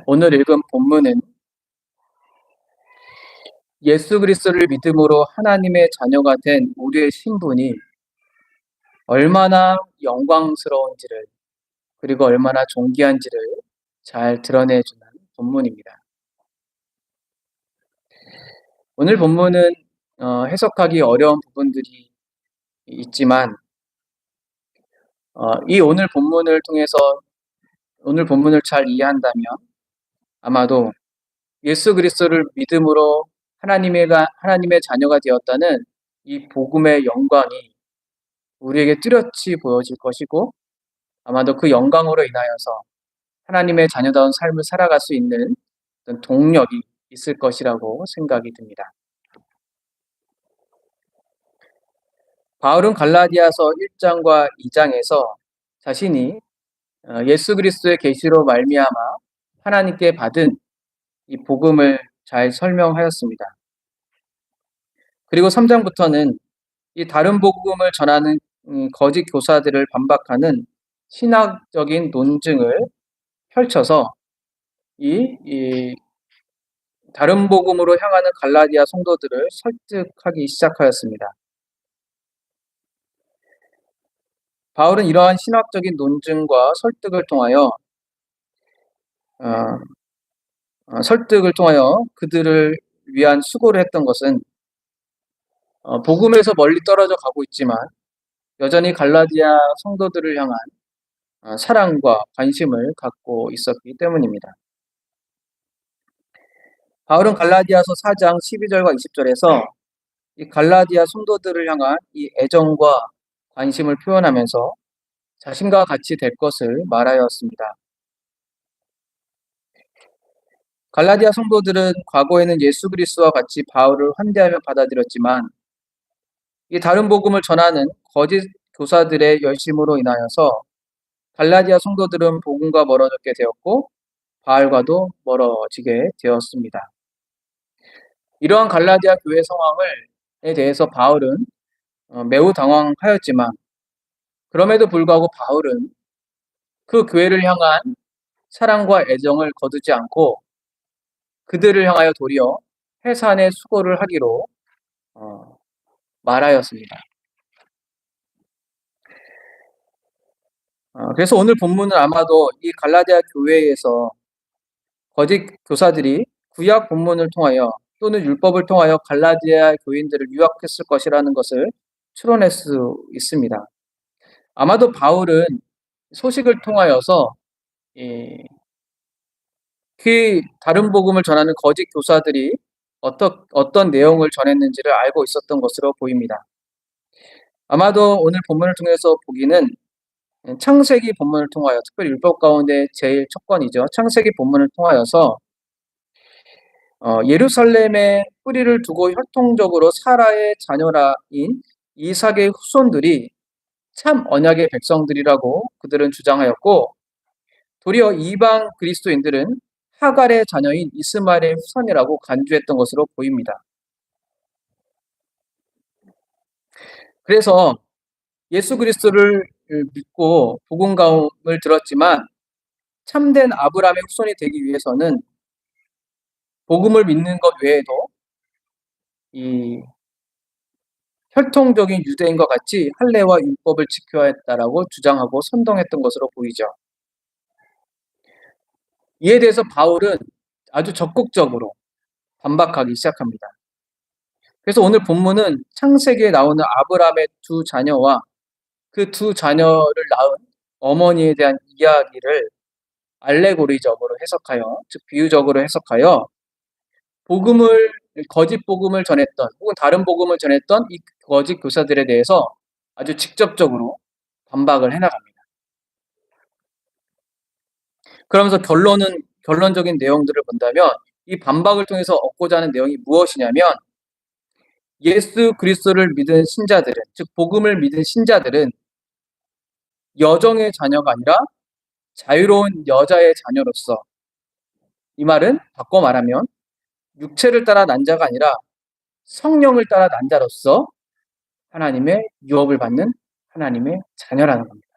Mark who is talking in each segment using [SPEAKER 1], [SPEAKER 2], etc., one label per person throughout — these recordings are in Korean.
[SPEAKER 1] 오늘 읽은 본문은 예수 그리스도를 믿음으로 하나님의 자녀가 된 우리의 신분이 얼마나 영광스러운지를, 그리고 얼마나 존귀한지를 잘 드러내주는 본문입니다. 오늘 본문은 해석하기 어려운 부분들이 있지만 이 오늘 본문을 통해서 오늘 본문을 잘 이해한다면 아마도 예수 그리스도를 믿음으로 하나님의 자녀가 되었다는 이 복음의 영광이 우리에게 뚜렷이 보여질 것이고, 아마도 그 영광으로 인하여서 하나님의 자녀다운 삶을 살아갈 수 있는 어떤 동력이 있을 것이라고 생각이 듭니다. 바울은 갈라디아서 1장과 2장에서 자신이 예수 그리스도의 계시로 말미암아 하나님께 받은 이 복음을 잘 설명하였습니다. 그리고 3장부터는 이 다른 복음을 전하는 거짓 교사들을 반박하는 신학적인 논증을 펼쳐서 이 다른 복음으로 향하는 갈라디아 성도들을 설득하기 시작하였습니다. 바울은 이러한 신학적인 논증과 설득을 통하여 그들을 위한 수고를 했던 것은 복음에서 멀리 떨어져 가고 있지만 여전히 갈라디아 성도들을 향한 사랑과 관심을 갖고 있었기 때문입니다. 바울은 갈라디아서 4장 12절과 20절에서 이 갈라디아 성도들을 향한 이 애정과 관심을 표현하면서 자신과 같이 될 것을 말하였습니다. 갈라디아 성도들은 과거에는 예수 그리스도와 같이 바울을 환대하며 받아들였지만 이 다른 복음을 전하는 거짓 교사들의 열심으로 인하여서 갈라디아 성도들은 복음과 멀어졌게 되었고 바울과도 멀어지게 되었습니다. 이러한 갈라디아 교회 상황에 대해서 바울은 매우 당황하였지만 그럼에도 불구하고 바울은 그 교회를 향한 사랑과 애정을 거두지 않고 그들을 향하여 도리어 해산의 수고를 하기로 말하였습니다. 그래서 오늘 본문은 아마도 이 갈라디아 교회에서 거짓 교사들이 구약 본문을 통하여 또는 율법을 통하여 갈라디아 교인들을 유혹했을 것이라는 것을 추론할 수 있습니다. 아마도 바울은 소식을 통하여서 그 다른 복음을 전하는 거짓 교사들이 어떤 내용을 전했는지를 알고 있었던 것으로 보입니다. 아마도 오늘 본문을 통해서 보기는 창세기 본문을 통하여, 특별히 율법 가운데 제일 첫 권이죠. 창세기 본문을 통하여서 예루살렘에 뿌리를 두고 혈통적으로 사라의 자녀라인 이삭의 후손들이 참 언약의 백성들이라고 그들은 주장하였고, 도리어 이방 그리스도인들은 하갈의 자녀인 이스마엘의 후손이라고 간주했던 것으로 보입니다. 그래서 예수 그리스도를 믿고 복음가움을 들었지만 참된 아브라함의 후손이 되기 위해서는 복음을 믿는 것 외에도 이 혈통적인 유대인과 같이 할례와 율법을 지켜야 했다라고 주장하고 선동했던 것으로 보이죠. 이에 대해서 바울은 아주 적극적으로 반박하기 시작합니다. 그래서 오늘 본문은 창세기에 나오는 아브라함의 두 자녀와 그 두 자녀를 낳은 어머니에 대한 이야기를 알레고리적으로 해석하여, 즉 비유적으로 해석하여 거짓 복음을 전했던 혹은 다른 복음을 전했던 이 거짓 교사들에 대해서 아주 직접적으로 반박을 해나갑니다. 그러면서 결론적인 내용들을 본다면 이 반박을 통해서 얻고자 하는 내용이 무엇이냐면, 예수 그리스도를 믿은 신자들은, 즉 복음을 믿은 신자들은 여정의 자녀가 아니라 자유로운 여자의 자녀로서, 이 말은 바꿔 말하면 육체를 따라 난 자가 아니라 성령을 따라 난 자로서 하나님의 유업을 받는 하나님의 자녀라는 겁니다.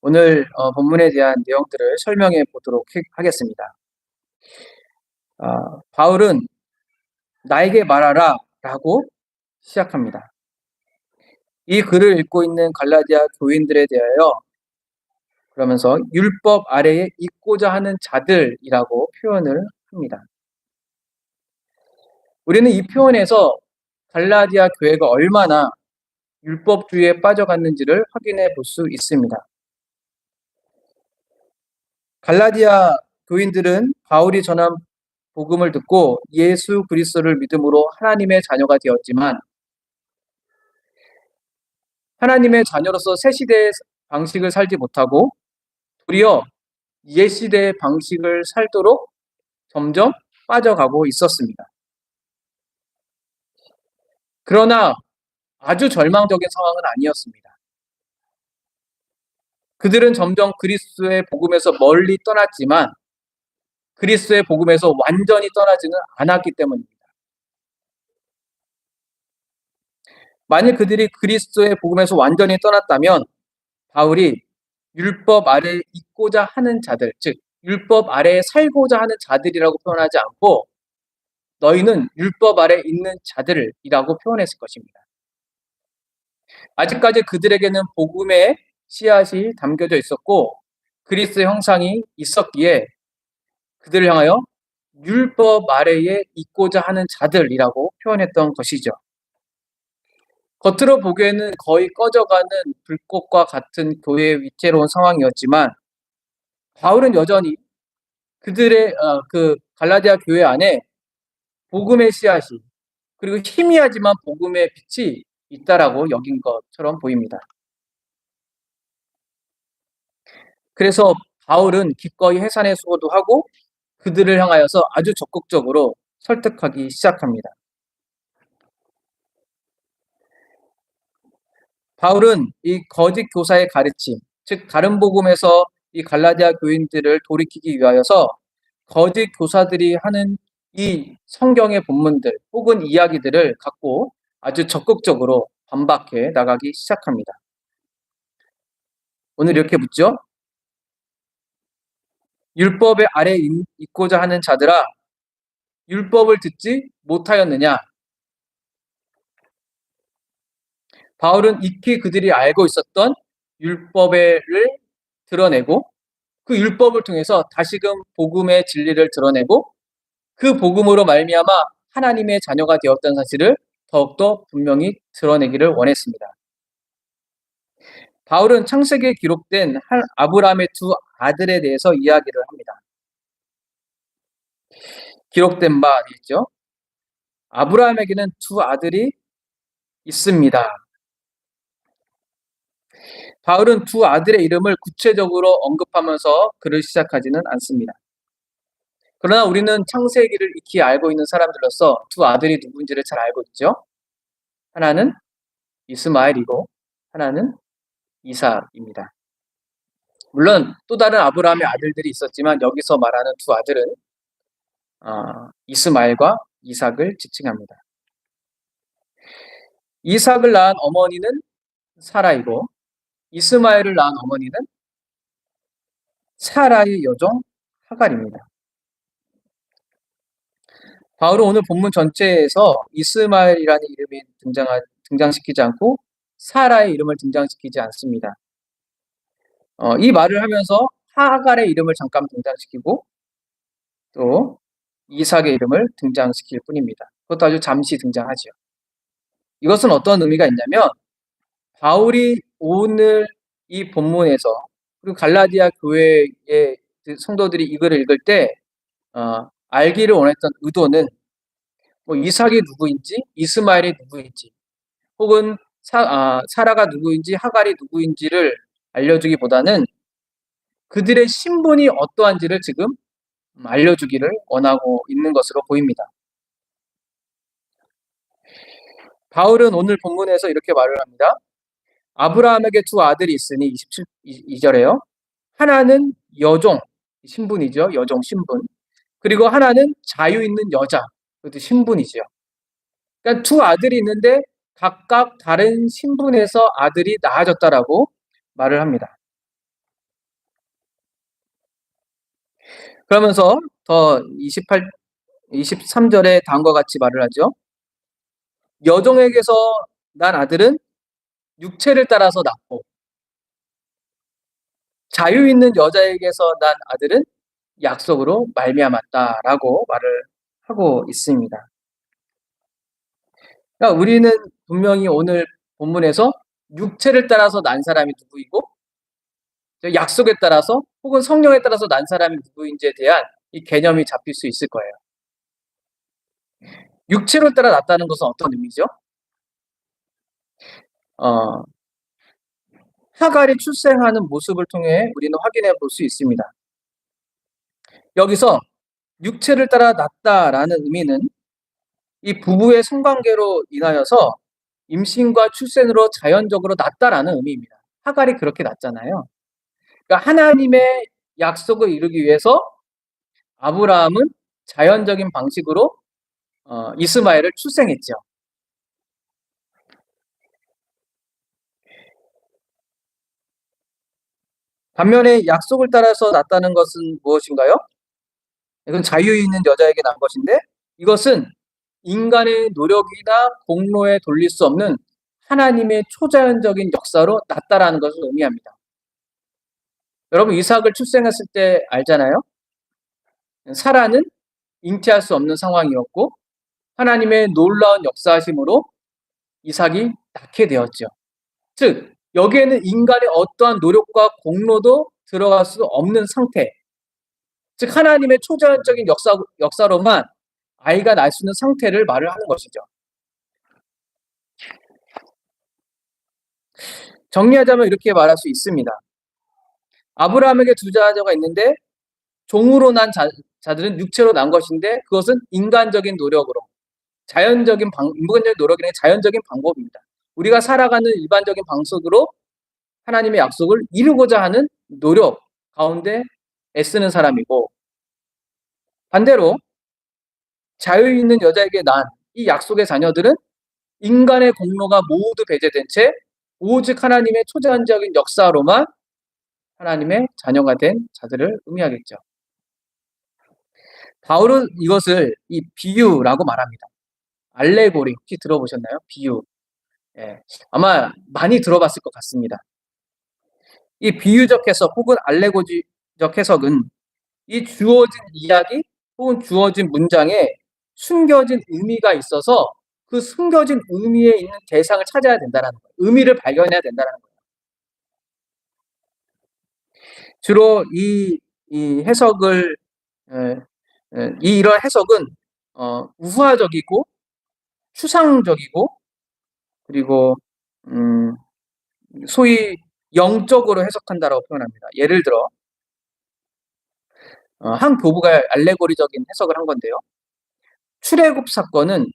[SPEAKER 1] 오늘 본문에 대한 내용들을 설명해 보도록 하겠습니다. 바울은 나에게 말하라 라고 시작합니다. 이 글을 읽고 있는 갈라디아 교인들에 대하여 그러면서 율법 아래에 있고자 하는 자들이라고 표현을 합니다. 우리는 이 표현에서 갈라디아 교회가 얼마나 율법주의에 빠져갔는지를 확인해 볼 수 있습니다. 갈라디아 교인들은 바울이 전한 복음을 듣고 예수 그리스도를 믿음으로 하나님의 자녀가 되었지만 하나님의 자녀로서 새 시대의 방식을 살지 못하고 도리어 옛 시대의 방식을 살도록 점점 빠져가고 있었습니다. 그러나 아주 절망적인 상황은 아니었습니다. 그들은 점점 그리스도의 복음에서 멀리 떠났지만 그리스도의 복음에서 완전히 떠나지는 않았기 때문입니다. 만일 그들이 그리스도의 복음에서 완전히 떠났다면 바울이 율법 아래에 있고자 하는 자들, 즉 율법 아래에 살고자 하는 자들이라고 표현하지 않고 너희는 율법 아래에 있는 자들이라고 표현했을 것입니다. 아직까지 그들에게는 복음의 씨앗이 담겨져 있었고 그리스도의 형상이 있었기에 그들을 향하여 율법 아래에 있고자 하는 자들이라고 표현했던 것이죠. 겉으로 보기에는 거의 꺼져가는 불꽃과 같은 교회의 위태로운 상황이었지만 바울은 여전히 그들의 그 갈라디아 교회 안에 복음의 씨앗이 그리고 희미하지만 복음의 빛이 있다라고 여긴 것처럼 보입니다. 그래서 바울은 기꺼이 해산의 수고도 하고 그들을 향하여서 아주 적극적으로 설득하기 시작합니다. 바울은 이 거짓 교사의 가르침, 즉 다른 복음에서 이 갈라디아 교인들을 돌이키기 위하여서 거짓 교사들이 하는 이 성경의 본문들 혹은 이야기들을 갖고 아주 적극적으로 반박해 나가기 시작합니다. 오늘 이렇게 묻죠. 율법의 아래에 있고자 하는 자들아, 율법을 듣지 못하였느냐? 바울은 익히 그들이 알고 있었던 율법을 드러내고 그 율법을 통해서 다시금 복음의 진리를 드러내고 그 복음으로 말미암아 하나님의 자녀가 되었다는 사실을 더욱더 분명히 드러내기를 원했습니다. 바울은 창세기에 기록된 아브라함의 두 아들에 대해서 이야기를 합니다. 기록된 바 있죠. 아브라함에게는 두 아들이 있습니다. 바울은 두 아들의 이름을 구체적으로 언급하면서 글을 시작하지는 않습니다. 그러나 우리는 창세기를 익히 알고 있는 사람들로서 두 아들이 누군지를 잘 알고 있죠. 하나는 이스마엘이고 하나는 이삭입니다. 물론 또 다른 아브라함의 아들들이 있었지만 여기서 말하는 두 아들은 이스마엘과 이삭을 지칭합니다. 이삭을 낳은 어머니는 사라이고 이스마엘을 낳은 어머니는 사라의 여종 하갈입니다. 바울은 오늘 본문 전체에서 이스마엘이라는 이름이 등장시키지 않고 사라의 이름을 등장시키지 않습니다. 이 말을 하면서 하갈의 이름을 잠깐 등장시키고 또 이삭의 이름을 등장시킬 뿐입니다. 그것도 아주 잠시 등장하죠. 이것은 어떤 의미가 있냐면 바울이 오늘 이 본문에서 그리고 갈라디아 교회의 성도들이 이 글을 읽을 때 알기를 원했던 의도는 뭐 이삭이 누구인지 이스마엘이 누구인지 혹은 사라가 누구인지 하갈이 누구인지를 알려주기보다는 그들의 신분이 어떠한지를 지금 알려주기를 원하고 있는 것으로 보입니다. 바울은 오늘 본문에서 이렇게 말을 합니다. 아브라함에게 두 아들이 있으니 27절에요. 하나는 여종, 신분이죠. 여종 신분. 그리고 하나는 자유 있는 여자, 그것도 신분이죠. 그러니까 두 아들이 있는데 각각 다른 신분에서 아들이 낳아졌다라고 말을 합니다. 그러면서 더 23절에 다음과 같이 말을 하죠. 여종에게서 난 아들은 육체를 따라서 낳고 자유 있는 여자에게서 난 아들은 약속으로 말미암았다라고 말을 하고 있습니다. 그러니까 우리는 분명히 오늘 본문에서 육체를 따라서 난 사람이 누구이고 약속에 따라서 혹은 성령에 따라서 난 사람이 누구인지에 대한 이 개념이 잡힐 수 있을 거예요. 육체로 따라 났다는 것은 어떤 의미죠? 어, 하갈이 출생하는 모습을 통해 우리는 확인해 볼 수 있습니다. 여기서 육체를 따라 났다라는 의미는 이 부부의 성관계로 인하여서 임신과 출생으로 자연적으로 났다라는 의미입니다. 하갈이 그렇게 났잖아요. 그러니까 하나님의 약속을 이루기 위해서 아브라함은 자연적인 방식으로 이스마엘을 출생했죠. 반면에 약속을 따라서 났다는 것은 무엇인가요? 이건 자유 있는 여자에게 난 것인데 이것은 인간의 노력이나 공로에 돌릴 수 없는 하나님의 초자연적인 역사로 났다라는 것을 의미합니다. 여러분 이삭을 출생했을 때 알잖아요. 사라는 잉태할 수 없는 상황이었고 하나님의 놀라운 역사하심으로 이삭이 낳게 되었죠. 즉 여기에는 인간의 어떠한 노력과 공로도 들어갈 수 없는 상태, 즉 하나님의 초자연적인 역사로만 아이가 날 수 있는 상태를 말을 하는 것이죠. 정리하자면 이렇게 말할 수 있습니다. 아브라함에게 두 자녀가 있는데 종으로 난 자들은 육체로 난 것인데 그것은 인간적인 노력으로 인간적인 노력이 아니라 자연적인 방법입니다. 우리가 살아가는 일반적인 방식으로 하나님의 약속을 이루고자 하는 노력 가운데 애쓰는 사람이고 반대로 자유 있는 여자에게 난 이 약속의 자녀들은 인간의 공로가 모두 배제된 채 오직 하나님의 초자연적인 역사로만 하나님의 자녀가 된 자들을 의미하겠죠. 바울은 이것을 이 비유라고 말합니다. 알레고리 혹시 들어보셨나요? 비유. 예, 아마 많이 들어봤을 것 같습니다. 이 비유적 해석 혹은 알레고리적 해석은 이 주어진 이야기 혹은 주어진 문장에 숨겨진 의미가 있어서 그 숨겨진 의미에 있는 대상을 찾아야 된다는 거예요. 의미를 발견해야 된다는 거예요. 주로 이 해석을 이러한 해석은 우화적이고 추상적이고 그리고 음, 소위 영적으로 해석한다라고 표현합니다. 예를 들어 한 교부가 알레고리적인 해석을 한 건데요. 출애굽 사건은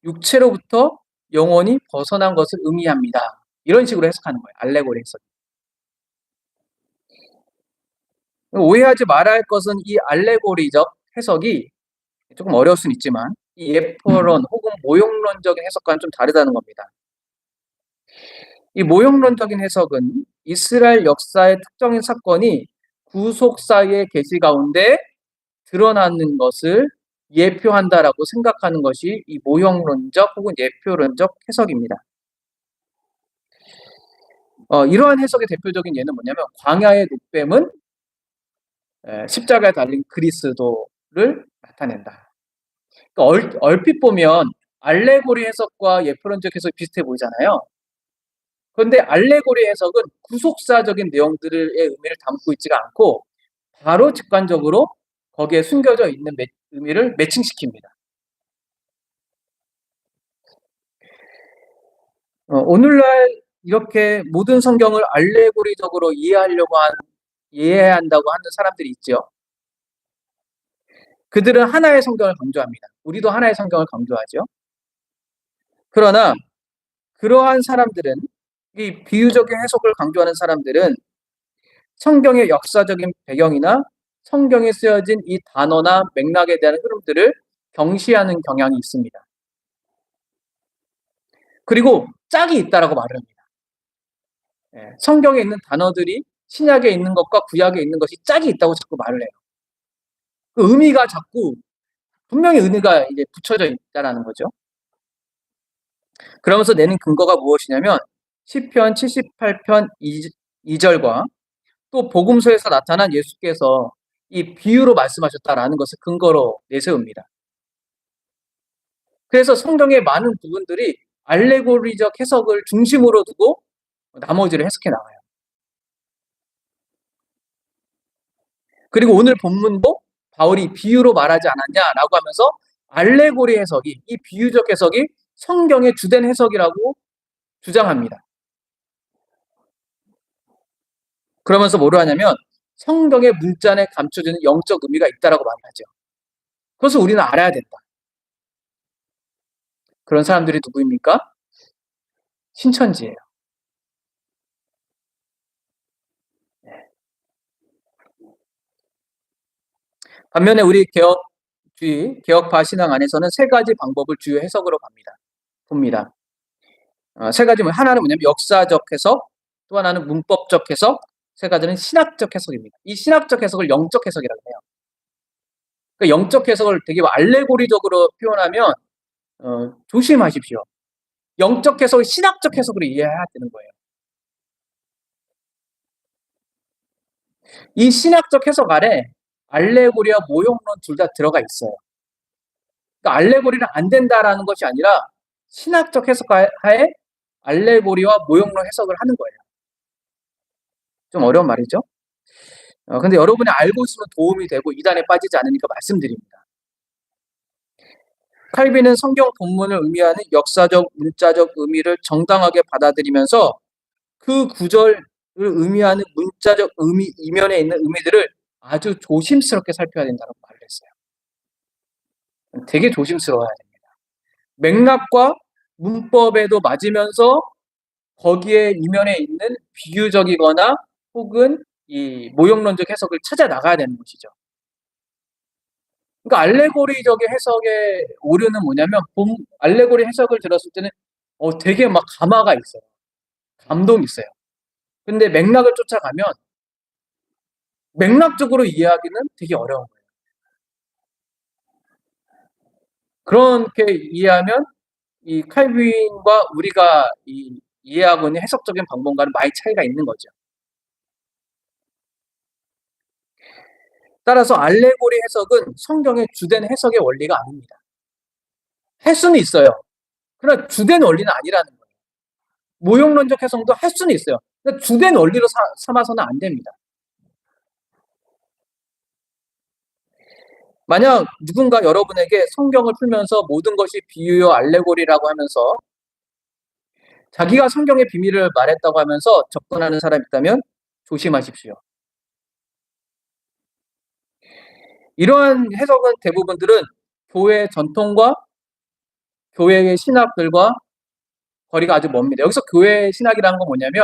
[SPEAKER 1] 육체로부터 영혼이 벗어난 것을 의미합니다. 이런 식으로 해석하는 거예요. 알레고리 해석. 오해하지 말아야 할 것은 이 알레고리적 해석이 조금 어려울 수는 있지만 이 예포론 혹은 모형론적인 해석과는 좀 다르다는 겁니다. 이 모형론적인 해석은 이스라엘 역사의 특정인 사건이 구속사의 계시 가운데 드러나는 것을 예표한다라고 생각하는 것이 이 모형론적 혹은 예표론적 해석입니다. 이러한 해석의 대표적인 예는 뭐냐면 광야의 룩뱀은 십자가에 달린 그리스도를 나타낸다. 그러니까 얼핏 보면 알레고리 해석과 예표론적 해석이 비슷해 보이잖아요. 그런데 알레고리 해석은 구속사적인 내용들의 의미를 담고 있지가 않고 바로 직관적으로 거기에 숨겨져 있는 의미를 매칭시킵니다. 오늘날 이렇게 모든 성경을 알레고리적으로 이해해야 한다고 하는 사람들이 있죠. 그들은 하나의 성경을 강조합니다. 우리도 하나의 성경을 강조하죠. 그러나 그러한 사람들은 이 비유적인 해석을 강조하는 사람들은 성경의 역사적인 배경이나 성경에 쓰여진 이 단어나 맥락에 대한 흐름들을 경시하는 경향이 있습니다. 그리고 짝이 있다라고 말을 합니다. 성경에 있는 단어들이 신약에 있는 것과 구약에 있는 것이 짝이 있다고 자꾸 말을 해요. 그 의미가 자꾸 분명히 의미가 이제 붙여져 있다라는 거죠. 그러면서 내는 근거가 무엇이냐면 시편 78편 2절과 또 복음서에서 나타난 예수께서 이 비유로 말씀하셨다라는 것을 근거로 내세웁니다. 그래서 성경의 많은 부분들이 알레고리적 해석을 중심으로 두고 나머지를 해석해 나가요. 그리고 오늘 본문도 바울이 비유로 말하지 않았냐라고 하면서 알레고리 해석이, 이 비유적 해석이 성경의 주된 해석이라고 주장합니다. 그러면서 뭐를 하냐면 성경의 문자 안에 감춰지는 영적 의미가 있다라고 말하죠. 그것을 우리는 알아야 된다. 그런 사람들이 누구입니까? 신천지예요. 반면에 우리 개혁파 신앙 안에서는 세 가지 방법을 주요 해석으로 봅니다. 세 가지, 하나는 뭐냐면 역사적 해석, 또 하나는 문법적 해석, 세 가지는 신학적 해석입니다. 이 신학적 해석을 영적 해석이라고 해요. 그러니까 영적 해석을 되게 알레고리적으로 표현하면 조심하십시오. 영적 해석을 신학적 해석으로 이해해야 되는 거예요. 이 신학적 해석 아래 알레고리와 모형론 둘 다 들어가 있어요. 그러니까 알레고리는 안 된다라는 것이 아니라 신학적 해석 하에 알레고리와 모형론 해석을 하는 거예요. 좀 어려운 말이죠. 근데 여러분이 알고 있으면 도움이 되고 이단에 빠지지 않으니까 말씀드립니다. 칼빈은 성경 본문을 의미하는 역사적, 문자적 의미를 정당하게 받아들이면서 그 구절을 의미하는 문자적 의미 이면에 있는 의미들을 아주 조심스럽게 살펴야 된다고 말을 했어요. 되게 조심스러워야 됩니다. 맥락과 문법에도 맞으면서 거기에 이면에 있는 비유적이거나 혹은 이 모형론적 해석을 찾아 나가야 되는 것이죠. 그러니까 알레고리적인 해석의 오류는 뭐냐면 알레고리 해석을 들었을 때는 되게 막 감화가 있어요. 감동이 있어요. 근데 맥락을 쫓아가면 맥락적으로 이해하기는 되게 어려운 거예요. 그렇게 이해하면 이 칼빈과 우리가 이해하고 있는 해석적인 방법과는 많이 차이가 있는 거죠. 따라서 알레고리 해석은 성경의 주된 해석의 원리가 아닙니다. 할 수는 있어요. 그러나 주된 원리는 아니라는 거예요. 모형론적 해석도 할 수는 있어요. 그러니까 주된 원리로 삼아서는 안 됩니다. 만약 누군가 여러분에게 성경을 풀면서 모든 것이 비유요 알레고리라고 하면서 자기가 성경의 비밀을 말했다고 하면서 접근하는 사람이 있다면 조심하십시오. 이러한 해석은 대부분들은 교회 전통과 교회의 신학들과 거리가 아주 멉니다. 여기서 교회 신학이라는 건 뭐냐면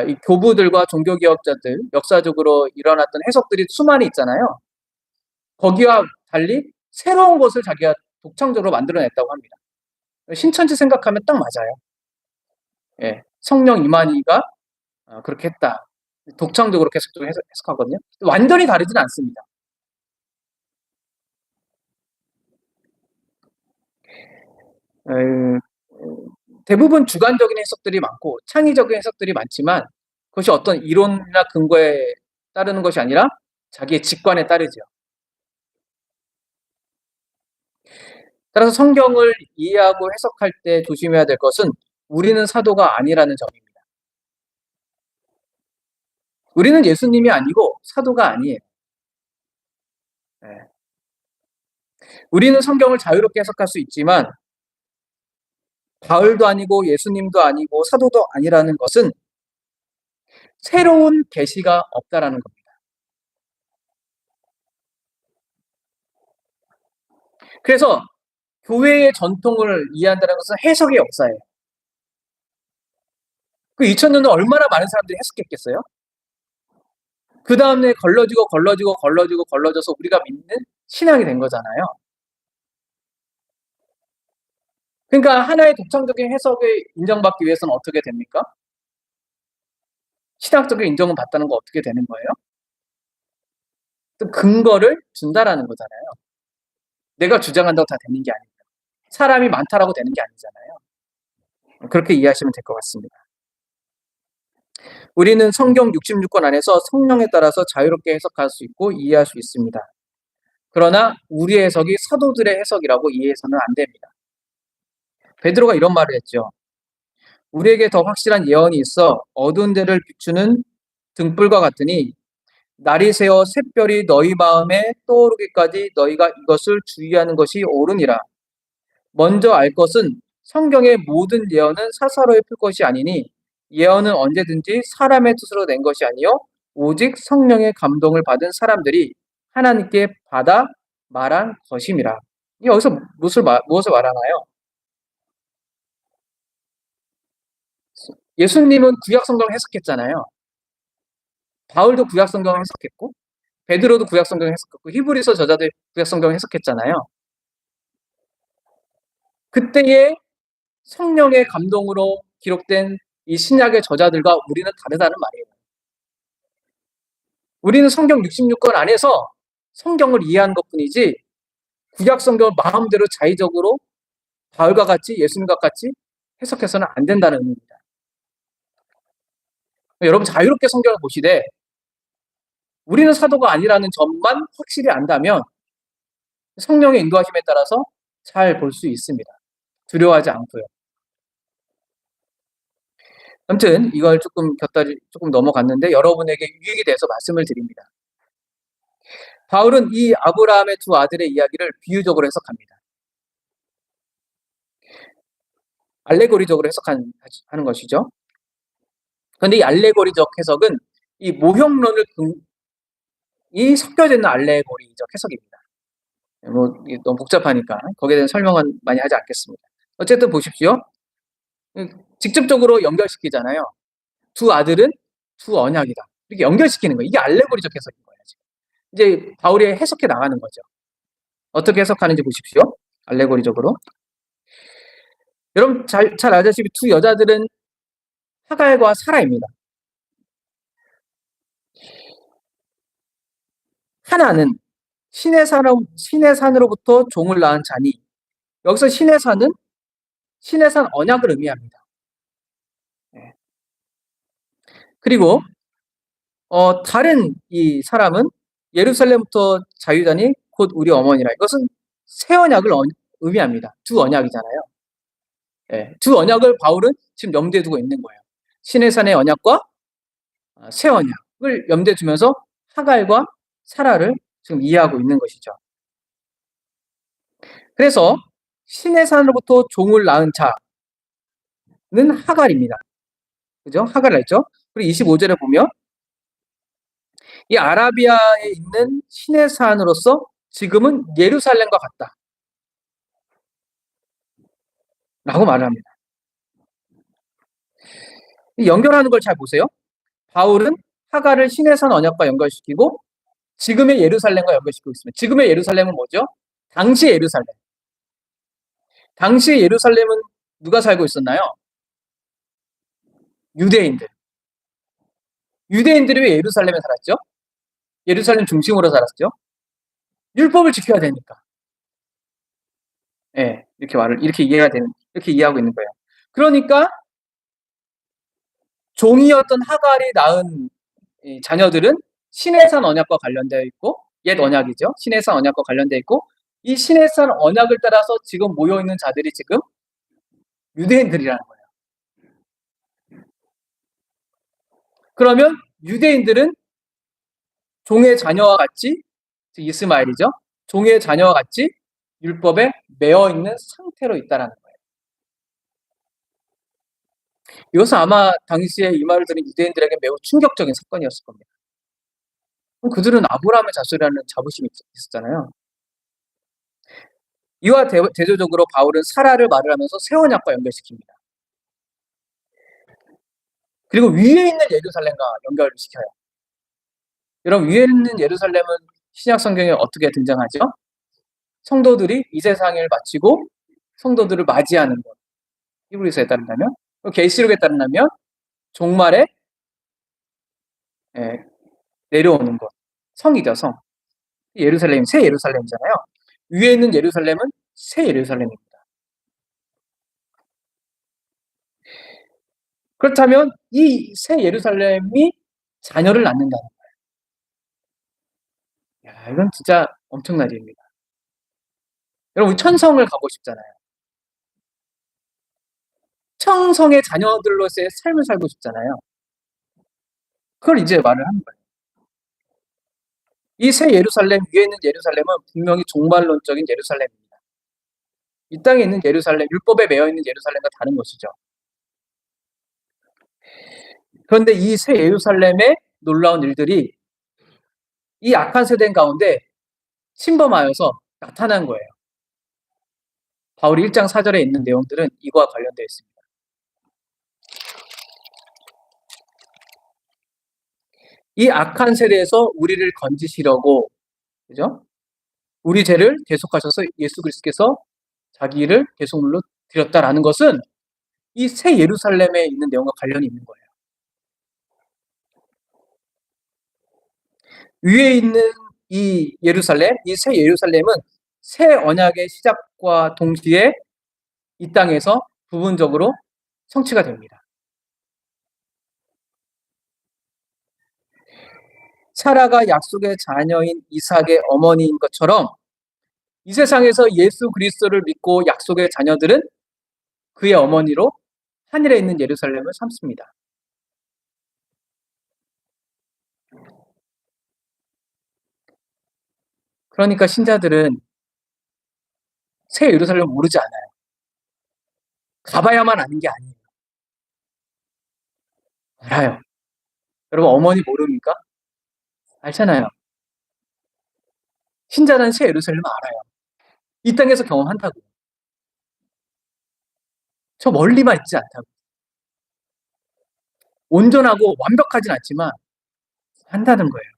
[SPEAKER 1] 이 교부들과 종교개혁자들, 역사적으로 일어났던 해석들이 수많이 있잖아요. 거기와 달리 새로운 것을 자기가 독창적으로 만들어냈다고 합니다. 신천지 생각하면 딱 맞아요. 예, 성령 이만희가 그렇게 했다. 독창적으로 계속 해석하거든요. 완전히 다르지는 않습니다. 대부분 주관적인 해석들이 많고 창의적인 해석들이 많지만 그것이 어떤 이론이나 근거에 따르는 것이 아니라 자기의 직관에 따르죠. 따라서 성경을 이해하고 해석할 때 조심해야 될 것은 우리는 사도가 아니라는 점입니다. 우리는 예수님이 아니고 사도가 아니에요. 네. 우리는 성경을 자유롭게 해석할 수 있지만 바울도 아니고 예수님도 아니고 사도도 아니라는 것은 새로운 계시가 없다라는 겁니다. 그래서 교회의 전통을 이해한다는 것은 해석의 역사예요. 그 2000년도 얼마나 많은 사람들이 해석했겠어요? 그 다음에 걸러져서 우리가 믿는 신앙이 된 거잖아요. 그러니까 하나의 독창적인 해석을 인정받기 위해서는 어떻게 됩니까? 신학적인 인정을 받다는 거 어떻게 되는 거예요? 근거를 준다라는 거잖아요. 내가 주장한다고 다 되는 게 아니에요. 사람이 많다라고 되는 게 아니잖아요. 그렇게 이해하시면 될 것 같습니다. 우리는 성경 66권 안에서 성령에 따라서 자유롭게 해석할 수 있고 이해할 수 있습니다. 그러나 우리의 해석이 사도들의 해석이라고 이해해서는 안 됩니다. 베드로가 이런 말을 했죠. 우리에게 더 확실한 예언이 있어 어두운 데를 비추는 등불과 같으니 날이 새어 샛별이 너희 마음에 떠오르기까지 너희가 이것을 주의하는 것이 옳으니라. 먼저 알 것은 성경의 모든 예언은 사사로이 풀 것이 아니니 예언은 언제든지 사람의 뜻으로 낸 것이 아니요 오직 성령의 감동을 받은 사람들이 하나님께 받아 말한 것임이라. 여기서 무엇을 말하나요? 예수님은 구약 성경을 해석했잖아요. 바울도 구약 성경을 해석했고 베드로도 구약 성경을 해석했고 히브리서 저자들 구약 성경을 해석했잖아요. 그때의 성령의 감동으로 기록된 이 신약의 저자들과 우리는 다르다는 말이에요. 우리는 성경 66권 안에서 성경을 이해하는 것뿐이지 구약 성경을 마음대로 자의적으로 바울과 같이 예수님과 같이 해석해서는 안 된다는 의미입니다. 여러분 자유롭게 성경을 보시되 우리는 사도가 아니라는 점만 확실히 안다면 성령의 인도하심에 따라서 잘 볼 수 있습니다. 두려워하지 않고요. 아무튼 이걸 조금 넘어갔는데 여러분에게 유익이 돼서 말씀을 드립니다. 바울은 이 아브라함의 두 아들의 이야기를 비유적으로 해석합니다. 알레고리적으로 해석하는 것이죠. 그런데 이 알레고리적 해석은 이 모형론을 섞여져 있는 알레고리적 해석입니다. 너무 복잡하니까 거기에 대한 설명은 많이 하지 않겠습니다. 어쨌든 보십시오. 직접적으로 연결시키잖아요. 두 아들은 두 언약이다. 이렇게 연결시키는 거예요. 이게 알레고리적 해석인 거예요. 이제 바울이 해석해 나가는 거죠. 어떻게 해석하는지 보십시오. 알레고리적으로. 여러분 잘 아시다시피 두 여자들은 하갈과 사라입니다. 하나는 신의 산으로부터 종을 낳은 자니 여기서 신의 산은 신의 산 언약을 의미합니다. 그리고 다른 이 사람은 예루살렘부터 자유자니 곧 우리 어머니라. 이것은 새 언약을 의미합니다. 두 언약이잖아요. 두 언약을 바울은 지금 염두에 두고 있는 거예요. 신의 산의 언약과 새 언약을 염두에 두면서 하갈과 사라를 지금 이해하고 있는 것이죠. 그래서 신의 산으로부터 종을 낳은 자는 하갈입니다. 그죠? 하갈을 했죠. 그리고 25절에 보면 이 아라비아에 있는 신의 산으로서 지금은 예루살렘과 같다. 라고 말을 합니다. 연결하는 걸 잘 보세요. 바울은 하갈을 신의 산 언약과 연결시키고 지금의 예루살렘과 연결시키고 있습니다. 지금의 예루살렘은 뭐죠? 당시의 예루살렘. 당시의 예루살렘은 누가 살고 있었나요? 유대인들. 유대인들이 왜 예루살렘에 살았죠? 예루살렘 중심으로 살았죠? 율법을 지켜야 되니까. 이렇게 이해하고 있는 거예요. 그러니까 종이었던 하갈이 낳은 자녀들은 신의 산 언약과 관련되어 있고 옛 언약이죠. 신의 산 언약과 관련되어 있고 이 신의 산 언약을 따라서 지금 모여 있는 자들이 지금 유대인들이라는 거예요. 그러면 유대인들은 종의 자녀와 같이 이스마엘이죠. 종의 자녀와 같이 율법에 매어 있는 상태로 있다라는 거예요. 이것은 아마 당시에 이 말을 들은 유대인들에게 매우 충격적인 사건이었을 겁니다. 그들은 아브라함의 자손이라는 자부심이 있었잖아요. 이와 대조적으로 바울은 사라를 말을 하면서 새 언약과 연결시킵니다. 그리고 위에 있는 예루살렘과 연결을 시켜요. 여러분 위에 있는 예루살렘은 신약 성경에 어떻게 등장하죠? 성도들이 이 세상을 마치고 성도들을 맞이하는 것. 히브리서에 따른다면 계시록에 따른다면 종말에 내려오는 것. 성이죠, 성. 예루살렘, 새 예루살렘이잖아요. 위에 있는 예루살렘은 새 예루살렘입니다. 그렇다면 이 새 예루살렘이 자녀를 낳는다는 거예요. 야, 이건 진짜 엄청난 일입니다. 여러분, 천성을 가고 싶잖아요. 천성의 자녀들로서의 삶을 살고 싶잖아요. 그걸 이제 말을 하는 거예요. 이 새 예루살렘, 위에 있는 예루살렘은 분명히 종말론적인 예루살렘입니다. 이 땅에 있는 예루살렘, 율법에 매여 있는 예루살렘과 다른 것이죠. 그런데 이 새 예루살렘의 놀라운 일들이 이 악한 세대 가운데 침범하여서 나타난 거예요. 바울이 1장 4절에 있는 내용들은 이거와 관련되어 있습니다. 이 악한 세대에서 우리를 건지시려고, 그죠? 우리 죄를 대속하셔서 예수 그리스도께서 자기를 대속물로 드렸다라는 것은 이 새 예루살렘에 있는 내용과 관련이 있는 거예요. 위에 있는 이 예루살렘, 이 새 예루살렘은 새 언약의 시작과 동시에 이 땅에서 부분적으로 성취가 됩니다. 사라가 약속의 자녀인 이삭의 어머니인 것처럼 이 세상에서 예수 그리스도를 믿고 약속의 자녀들은 그의 어머니로 하늘에 있는 예루살렘을 삼습니다. 그러니까 신자들은 새 예루살렘을 모르지 않아요. 가봐야만 아는 게 아니에요. 알아요. 여러분, 어머니 모릅니까? 알잖아요. 신자는 새 예루살렘을 알아요. 이 땅에서 경험한다고. 저 멀리만 있지 않다고. 온전하고 완벽하진 않지만 한다는 거예요.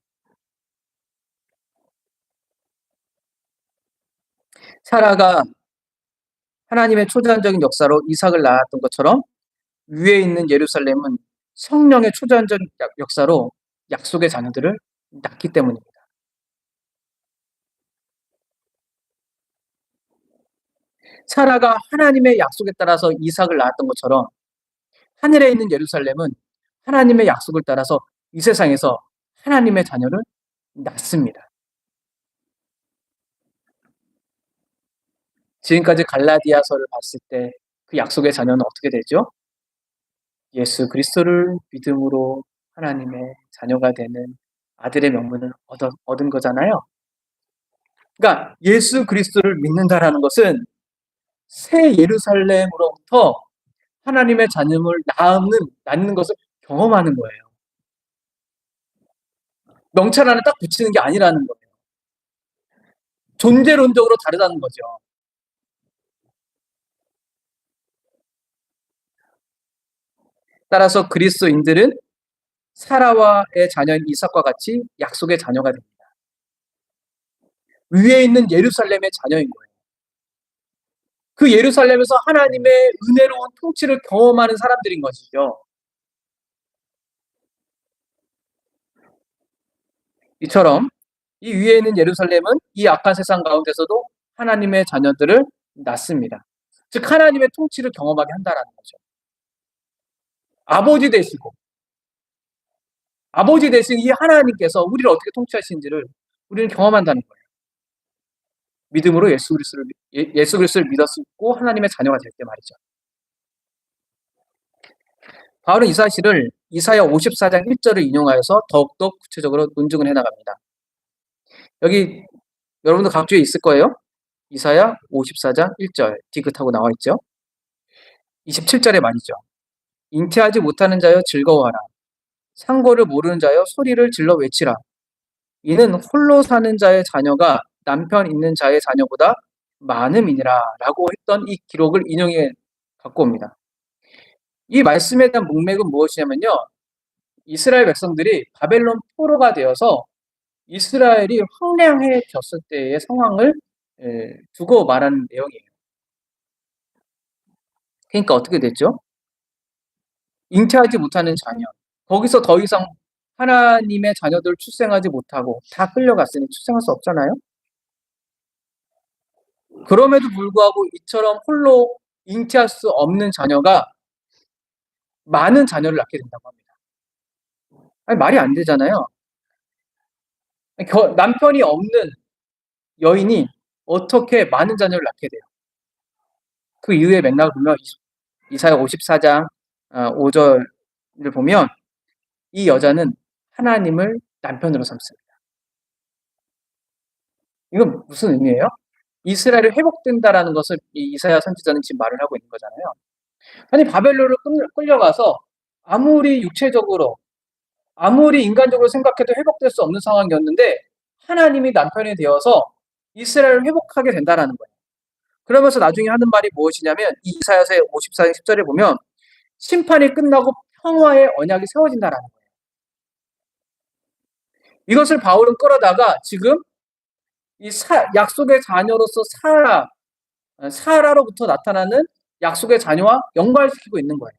[SPEAKER 1] 사라가 하나님의 초자연적인 역사로 이삭을 낳았던 것처럼 위에 있는 예루살렘은 성령의 초자연적 역사로 약속의 자녀들을 낳기 때문입니다. 사라가 하나님의 약속에 따라서 이삭을 낳았던 것처럼 하늘에 있는 예루살렘은 하나님의 약속을 따라서 이 세상에서 하나님의 자녀를 낳습니다. 지금까지 갈라디아서를 봤을 때 그 약속의 자녀는 어떻게 되죠? 예수 그리스도를 믿음으로 하나님의 자녀가 되는 아들의 명분을 얻은 거잖아요. 그러니까 예수 그리스도를 믿는다라는 것은 새 예루살렘으로부터 하나님의 자녀를 낳는 것을 경험하는 거예요. 명찰 하나 딱 붙이는 게 아니라는 거예요. 존재론적으로 다르다는 거죠. 따라서 그리스도인들은 사라와의 자녀인 이삭과 같이 약속의 자녀가 됩니다. 위에 있는 예루살렘의 자녀인 거예요. 그 예루살렘에서 하나님의 은혜로운 통치를 경험하는 사람들인 것이죠. 이처럼 이 위에 있는 예루살렘은 이 악한 세상 가운데서도 하나님의 자녀들을 낳습니다. 즉 하나님의 통치를 경험하게 한다는 거죠. 아버지 되신 이 하나님께서 우리를 어떻게 통치하시는지를 우리는 경험한다는 거예요. 믿음으로 예수 그리스도를 믿었고 하나님의 자녀가 될 때 말이죠. 바울은 이 사실을 이사야 54장 1절을 인용하여서 더욱더 구체적으로 논증을 해나갑니다. 여기 여러분도 각주에 있을 거예요. 이사야 54장 1절 디귿하고 나와 있죠. 27절의 말이죠. 잉태하지 못하는 자여 즐거워하라. 상고를 모르는 자여 소리를 질러 외치라. 이는 홀로 사는 자의 자녀가 남편 있는 자의 자녀보다 많음이니라 라고 했던 이 기록을 인용해 갖고 옵니다. 이 말씀에 대한 문맥은 무엇이냐면요. 이스라엘 백성들이 바벨론 포로가 되어서 이스라엘이 황량해졌을 때의 상황을 두고 말하는 내용이에요. 그러니까 어떻게 됐죠? 잉태하지 못하는 자녀. 거기서 더 이상 하나님의 자녀들 출생하지 못하고 다 끌려갔으니 출생할 수 없잖아요. 그럼에도 불구하고 이처럼 홀로 잉태할 수 없는 자녀가 많은 자녀를 낳게 된다고 합니다. 아니, 말이 안 되잖아요. 남편이 없는 여인이 어떻게 많은 자녀를 낳게 돼요? 그 이유의 맥락을 보면 이사야 54장 5절을 보면 이 여자는 하나님을 남편으로 삼습니다. 이건 무슨 의미예요? 이스라엘이 회복된다라는 것을 이 이사야 선지자는 지금 말을 하고 있는 거잖아요. 아니, 바벨론을 끌려가서 아무리 육체적으로 아무리 인간적으로 생각해도 회복될 수 없는 상황이었는데 하나님이 남편이 되어서 이스라엘을 회복하게 된다라는 거예요. 그러면서 나중에 하는 말이 무엇이냐면 이 이사야서 54장 10절에 보면 심판이 끝나고 평화의 언약이 세워진다라는 거예요. 이것을 바울은 끌어다가 지금 이 약속의 자녀로서 사라로부터 나타나는 약속의 자녀와 연관시키고 있는 거예요.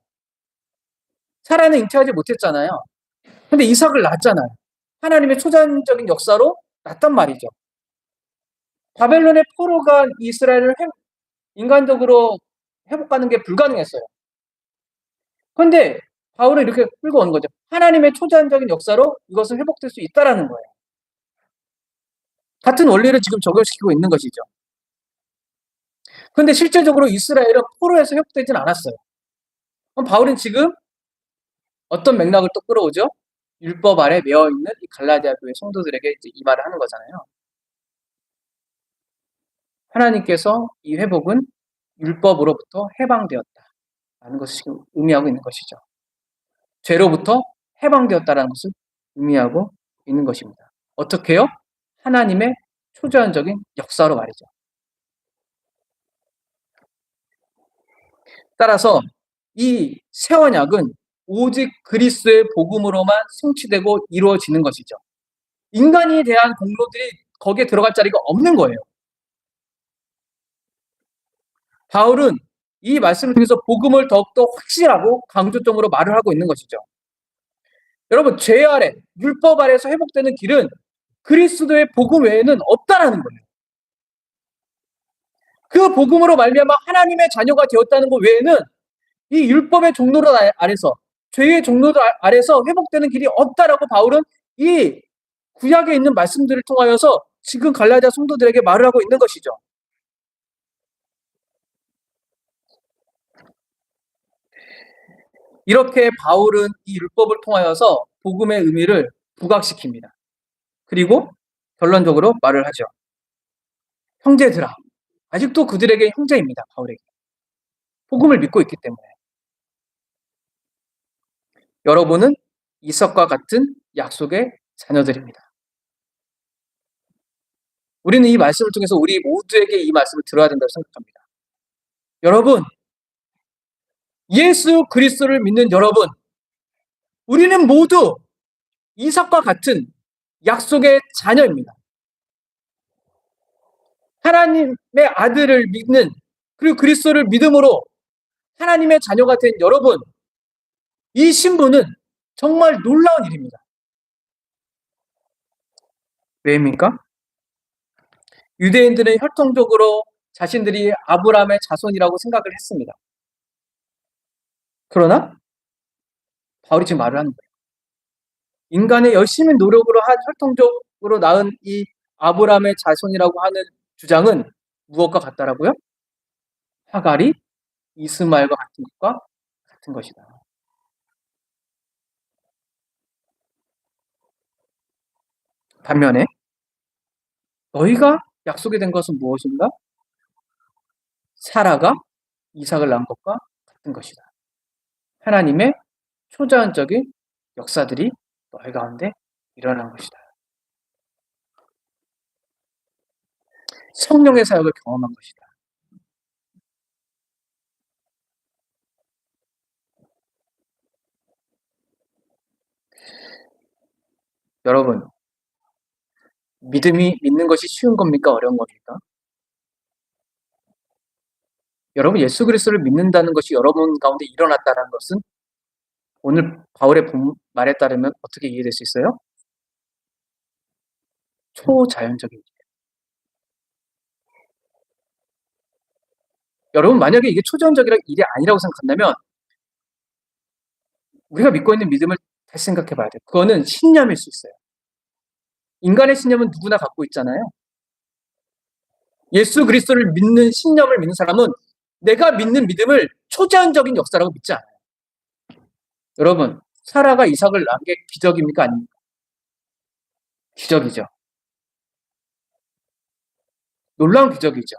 [SPEAKER 1] 사라는 잉태하지 못했잖아요. 근데 이삭을 낳았잖아요. 하나님의 초자연적인 역사로 낳았단 말이죠. 바벨론의 포로가 이스라엘을 인간적으로 회복하는 게 불가능했어요. 그런데 바울은 이렇게 끌고 오는 거죠. 하나님의 초자연적인 역사로 이것은 회복될 수 있다라는 거예요. 같은 원리를 지금 적용시키고 있는 것이죠. 그런데 실제적으로 이스라엘은 포로에서 회복되진 않았어요. 그럼 바울은 지금 어떤 맥락을 또 끌어오죠? 율법 아래 매여 있는 이 갈라디아 교회 성도들에게 이제 이 말을 하는 거잖아요. 하나님께서 이 회복은 율법으로부터 해방되었다라는 것을 지금 의미하고 있는 것이죠. 죄로부터 해방되었다라는 것을 의미하고 있는 것입니다. 어떻게요? 하나님의 초자연적인 역사로 말이죠. 따라서 이 새 언약은 오직 그리스도의 복음으로만 성취되고 이루어지는 것이죠. 인간에 대한 공로들이 거기에 들어갈 자리가 없는 거예요. 바울은 이 말씀을 통해서 복음을 더욱더 확실하고 강조점으로 말을 하고 있는 것이죠. 여러분, 죄 아래, 율법 아래에서 회복되는 길은 그리스도의 복음 외에는 없다라는 거예요. 그 복음으로 말미암아 하나님의 자녀가 되었다는 것 외에는 이 율법의 종로를 아래서, 죄의 종로를 아래서 회복되는 길이 없다라고 바울은 이 구약에 있는 말씀들을 통하여서 지금 갈라디아 성도들에게 말을 하고 있는 것이죠. 이렇게 바울은 이 율법을 통하여서 복음의 의미를 부각시킵니다. 그리고 결론적으로 말을 하죠. 형제들아, 아직도 그들에게 형제입니다. 바울에게. 복음을 믿고 있기 때문에. 여러분은 이삭과 같은 약속의 자녀들입니다. 우리는 이 말씀을 통해서 우리 모두에게 이 말씀을 들어야 된다고 생각합니다. 여러분, 예수 그리스도를 믿는 여러분, 우리는 모두 이삭과 같은 약속의 자녀입니다. 하나님의 아들을 믿는 그리고 그리스도를 믿음으로 하나님의 자녀가 된 여러분, 이 신분은 정말 놀라운 일입니다. 왜입니까? 유대인들은 혈통적으로 자신들이 아브라함의 자손이라고 생각을 했습니다. 그러나 바울이 지금 말을 하는 거예요. 인간의 열심히 노력으로 한 혈통적으로 낳은 이 아브라함의 자손이라고 하는 주장은 무엇과 같다라고요? 하갈이 이스마엘과 같은 것과 같은 것이다. 반면에 너희가 약속이 된 것은 무엇인가? 사라가 이삭을 낳은 것과 같은 것이다. 하나님의 초자연적인 역사들이 너희 가운데 일어난 것이다. 성령의 사역을 경험한 것이다. 여러분, 믿는 것이 쉬운 겁니까? 어려운 겁니까? 여러분, 예수 그리스도를 믿는다는 것이 여러분 가운데 일어났다는 것은 오늘 바울의 말에 따르면 어떻게 이해될 수 있어요? 초자연적인 일. 여러분 만약에 이게 초자연적인 일이 아니라고 생각한다면 우리가 믿고 있는 믿음을 다시 생각해 봐야 돼요. 그거는 신념일 수 있어요. 인간의 신념은 누구나 갖고 있잖아요. 예수 그리스도를 믿는 신념을 믿는 사람은 내가 믿는 믿음을 초자연적인 역사라고 믿지 않아요. 여러분, 사라가 이삭을 낳은 게 기적입니까? 아닙니까? 기적이죠. 놀라운 기적이죠.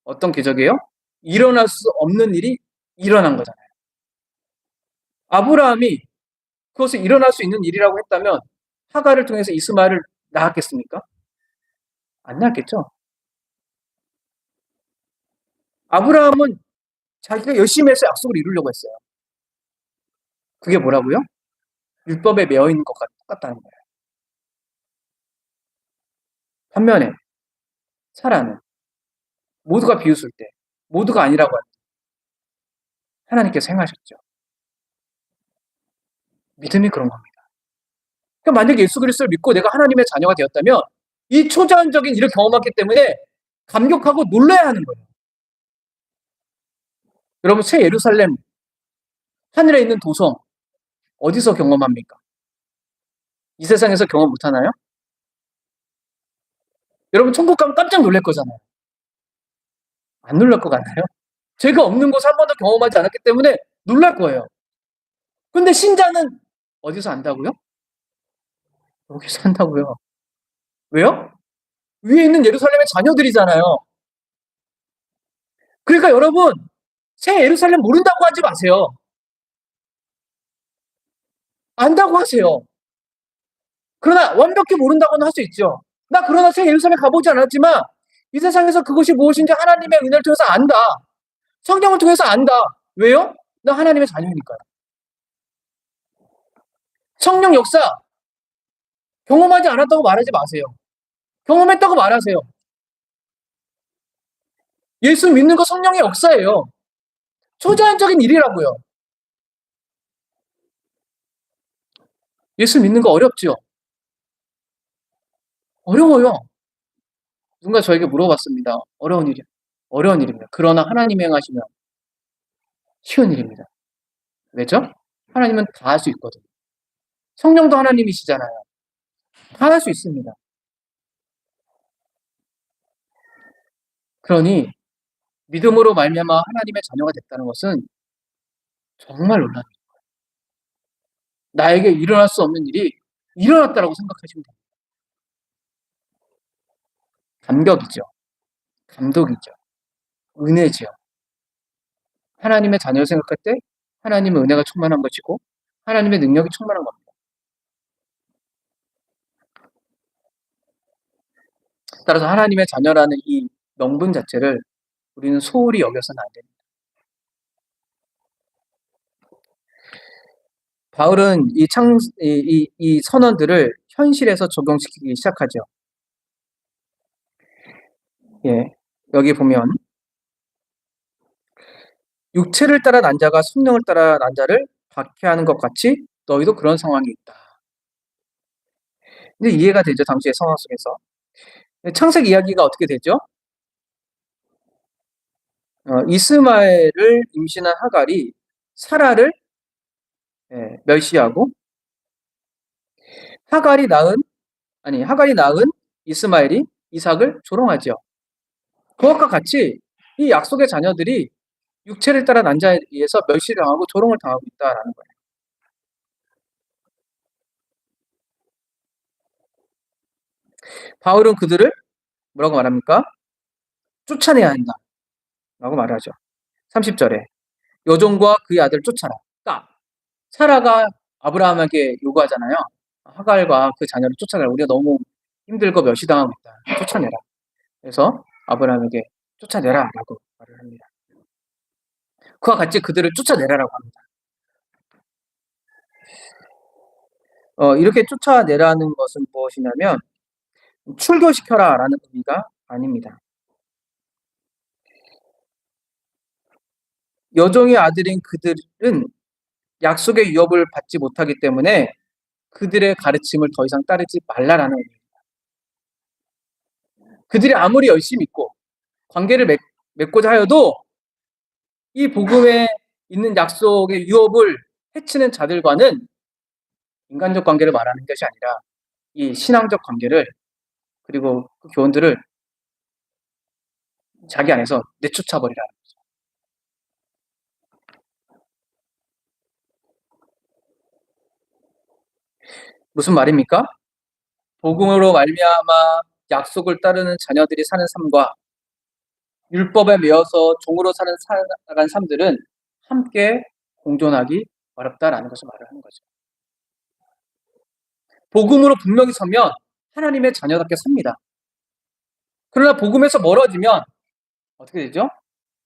[SPEAKER 1] 어떤 기적이에요? 일어날 수 없는 일이 일어난 거잖아요. 아브라함이 그것을 일어날 수 있는 일이라고 했다면 하가를 통해서 이스마엘을 낳았겠습니까? 안 낳았겠죠. 아브라함은 자기가 열심히 해서 약속을 이루려고 했어요. 그게 뭐라고요? 율법에 매여 있는 것과 똑같다는 거예요. 반면에 사라는 모두가 비웃을 때, 모두가 아니라고 할 때 하나님께서 행하셨죠. 믿음이 그런 겁니다. 그러니까 만약에 예수 그리스도를 믿고 내가 하나님의 자녀가 되었다면 이 초자연적인 일을 경험했기 때문에 감격하고 놀라야 하는 거예요. 여러분, 새 예루살렘, 하늘에 있는 도성, 어디서 경험합니까? 이 세상에서 경험 못 하나요? 여러분, 천국 가면 깜짝 놀랄 거잖아요. 안 놀랄 것 같나요? 죄가 없는 곳을 한 번도 경험하지 않았기 때문에 놀랄 거예요. 근데 신자는 어디서 안다고요? 여기서 한다고요. 왜요? 위에 있는 예루살렘의 자녀들이잖아요. 그러니까 여러분, 새 예루살렘 모른다고 하지 마세요. 안다고 하세요. 그러나 완벽히 모른다고는 할 수 있죠. 나 그러나 새 예루살렘 가보지 않았지만 이 세상에서 그것이 무엇인지 하나님의 은혜를 통해서 안다. 성경을 통해서 안다. 왜요? 나 하나님의 자녀니까요. 성령 역사 경험하지 않았다고 말하지 마세요. 경험했다고 말하세요. 예수 믿는 거 성령의 역사예요. 초자연적인 일이라고요. 예수 믿는 거 어렵죠? 어려워요. 누군가 저에게 물어봤습니다. 어려운 일이야. 어려운 일입니다. 그러나 하나님이 행하시면 쉬운 일입니다. 왜죠? 하나님은 다 할 수 있거든요. 성령도 하나님이시잖아요. 다 할 수 있습니다. 그러니 믿음으로 말미암아 하나님의 자녀가 됐다는 것은 정말 놀랍니다. 나에게 일어날 수 없는 일이 일어났다라고 생각하시면 됩니다. 감격이죠. 감독이죠. 은혜죠. 하나님의 자녀를 생각할 때 하나님의 은혜가 충만한 것이고 하나님의 능력이 충만한 겁니다. 따라서 하나님의 자녀라는 이 명분 자체를 우리는 소홀히 여겨서는 안 됩니다. 바울은 이 선언들을 현실에서 적용시키기 시작하죠. 예, 여기 보면 육체를 따라 난 자가 성령을 따라 난 자를 박해하는 것 같이 너희도 그런 상황이 있다. 근데 이해가 되죠, 당시의 상황 속에서. 창세기 이야기가 어떻게 되죠? 이스마엘을 임신한 하갈이 사라를 멸시하고 하갈이 낳은 이스마엘이 이삭을 조롱하죠. 그것과 같이 이 약속의 자녀들이 육체를 따라 난 자에 의해서 멸시당하고 조롱을 당하고 있다라는 거예요. 바울은 그들을 뭐라고 말합니까? 쫓아내야 한다라고 말하죠. 30절에 여종과 그의 아들 쫓아라. 그러니까 사라가 아브라함에게 요구하잖아요. 하갈과 그 자녀를 쫓아내라. 우리가 너무 힘들고 멸시당하고 있다. 쫓아내라. 그래서 아브라함에게 쫓아내라라고 말을 합니다. 그와 같이 그들을 쫓아내라라고 합니다. 이렇게 쫓아내라는 것은 무엇이냐면 출교시켜라라는 의미가 아닙니다. 여종의 아들인 그들은 약속의 유업을 받지 못하기 때문에 그들의 가르침을 더 이상 따르지 말라라는 의미입니다. 그들이 아무리 열심히 믿고 관계를 맺고자 하여도 이 복음에 있는 약속의 유업을 해치는 자들과는 인간적 관계를 말하는 것이 아니라 이 신앙적 관계를, 그리고 그 교훈들을 자기 안에서 내쫓아버리라. 무슨 말입니까? 복음으로 말미암아 약속을 따르는 자녀들이 사는 삶과 율법에 매여서 종으로 살아간 삶들은 함께 공존하기 어렵다라는 것을 말을 하는 거죠. 복음으로 분명히 서면 하나님의 자녀답게 삽니다. 그러나 복음에서 멀어지면 어떻게 되죠?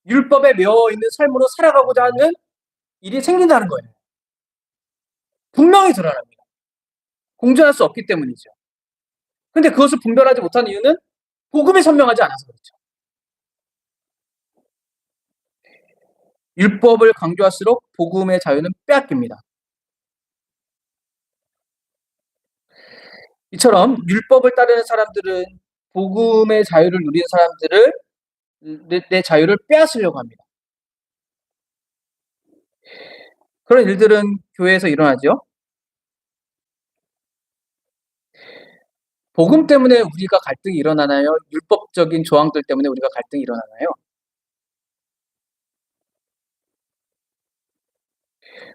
[SPEAKER 1] 율법에 매여 있는 삶으로 살아가고자 하는 일이 생긴다는 거예요. 분명히 드러납니다. 공존할 수 없기 때문이죠. 근데 그것을 분별하지 못하는 이유는 복음이 선명하지 않아서 그렇죠. 율법을 강조할수록 복음의 자유는 빼앗깁니다. 이처럼 율법을 따르는 사람들은 복음의 자유를 누리는 사람들을 내 자유를 빼앗으려고 합니다. 그런 일들은 교회에서 일어나죠. 복음 때문에 우리가 갈등이 일어나나요? 율법적인 조항들 때문에 우리가 갈등이 일어나나요?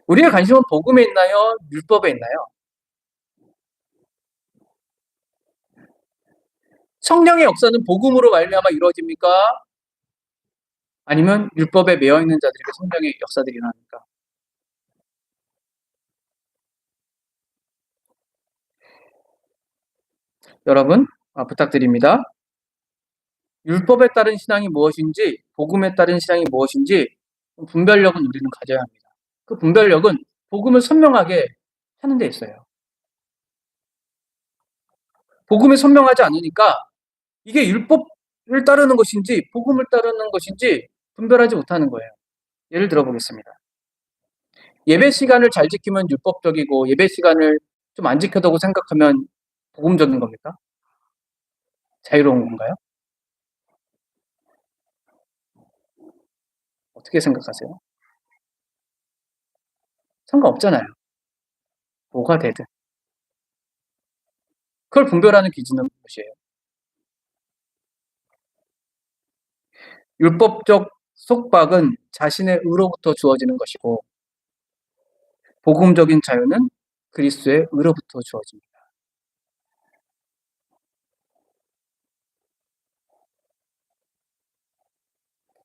[SPEAKER 1] 우리의 관심은 복음에 있나요? 율법에 있나요? 성령의 역사는 복음으로 말미암아 이루어집니까? 아니면 율법에 매여 있는 자들에게 성령의 역사들이 일어납니까? 여러분, 부탁드립니다. 율법에 따른 신앙이 무엇인지, 복음에 따른 신앙이 무엇인지 분별력은 우리는 가져야 합니다. 그 분별력은 복음을 선명하게 하는 데 있어요. 복음이 선명하지 않으니까 이게 율법을 따르는 것인지 복음을 따르는 것인지 분별하지 못하는 거예요. 예를 들어 보겠습니다. 예배 시간을 잘 지키면 율법적이고 예배 시간을 좀 안 지켜다고 생각하면 복음적인 겁니까? 자유로운 건가요? 어떻게 생각하세요? 상관없잖아요. 뭐가 되든. 그걸 분별하는 기준은 무엇이에요? 율법적 속박은 자신의 의로부터 주어지는 것이고 복음적인 자유는 그리스도의 의로부터 주어집니다.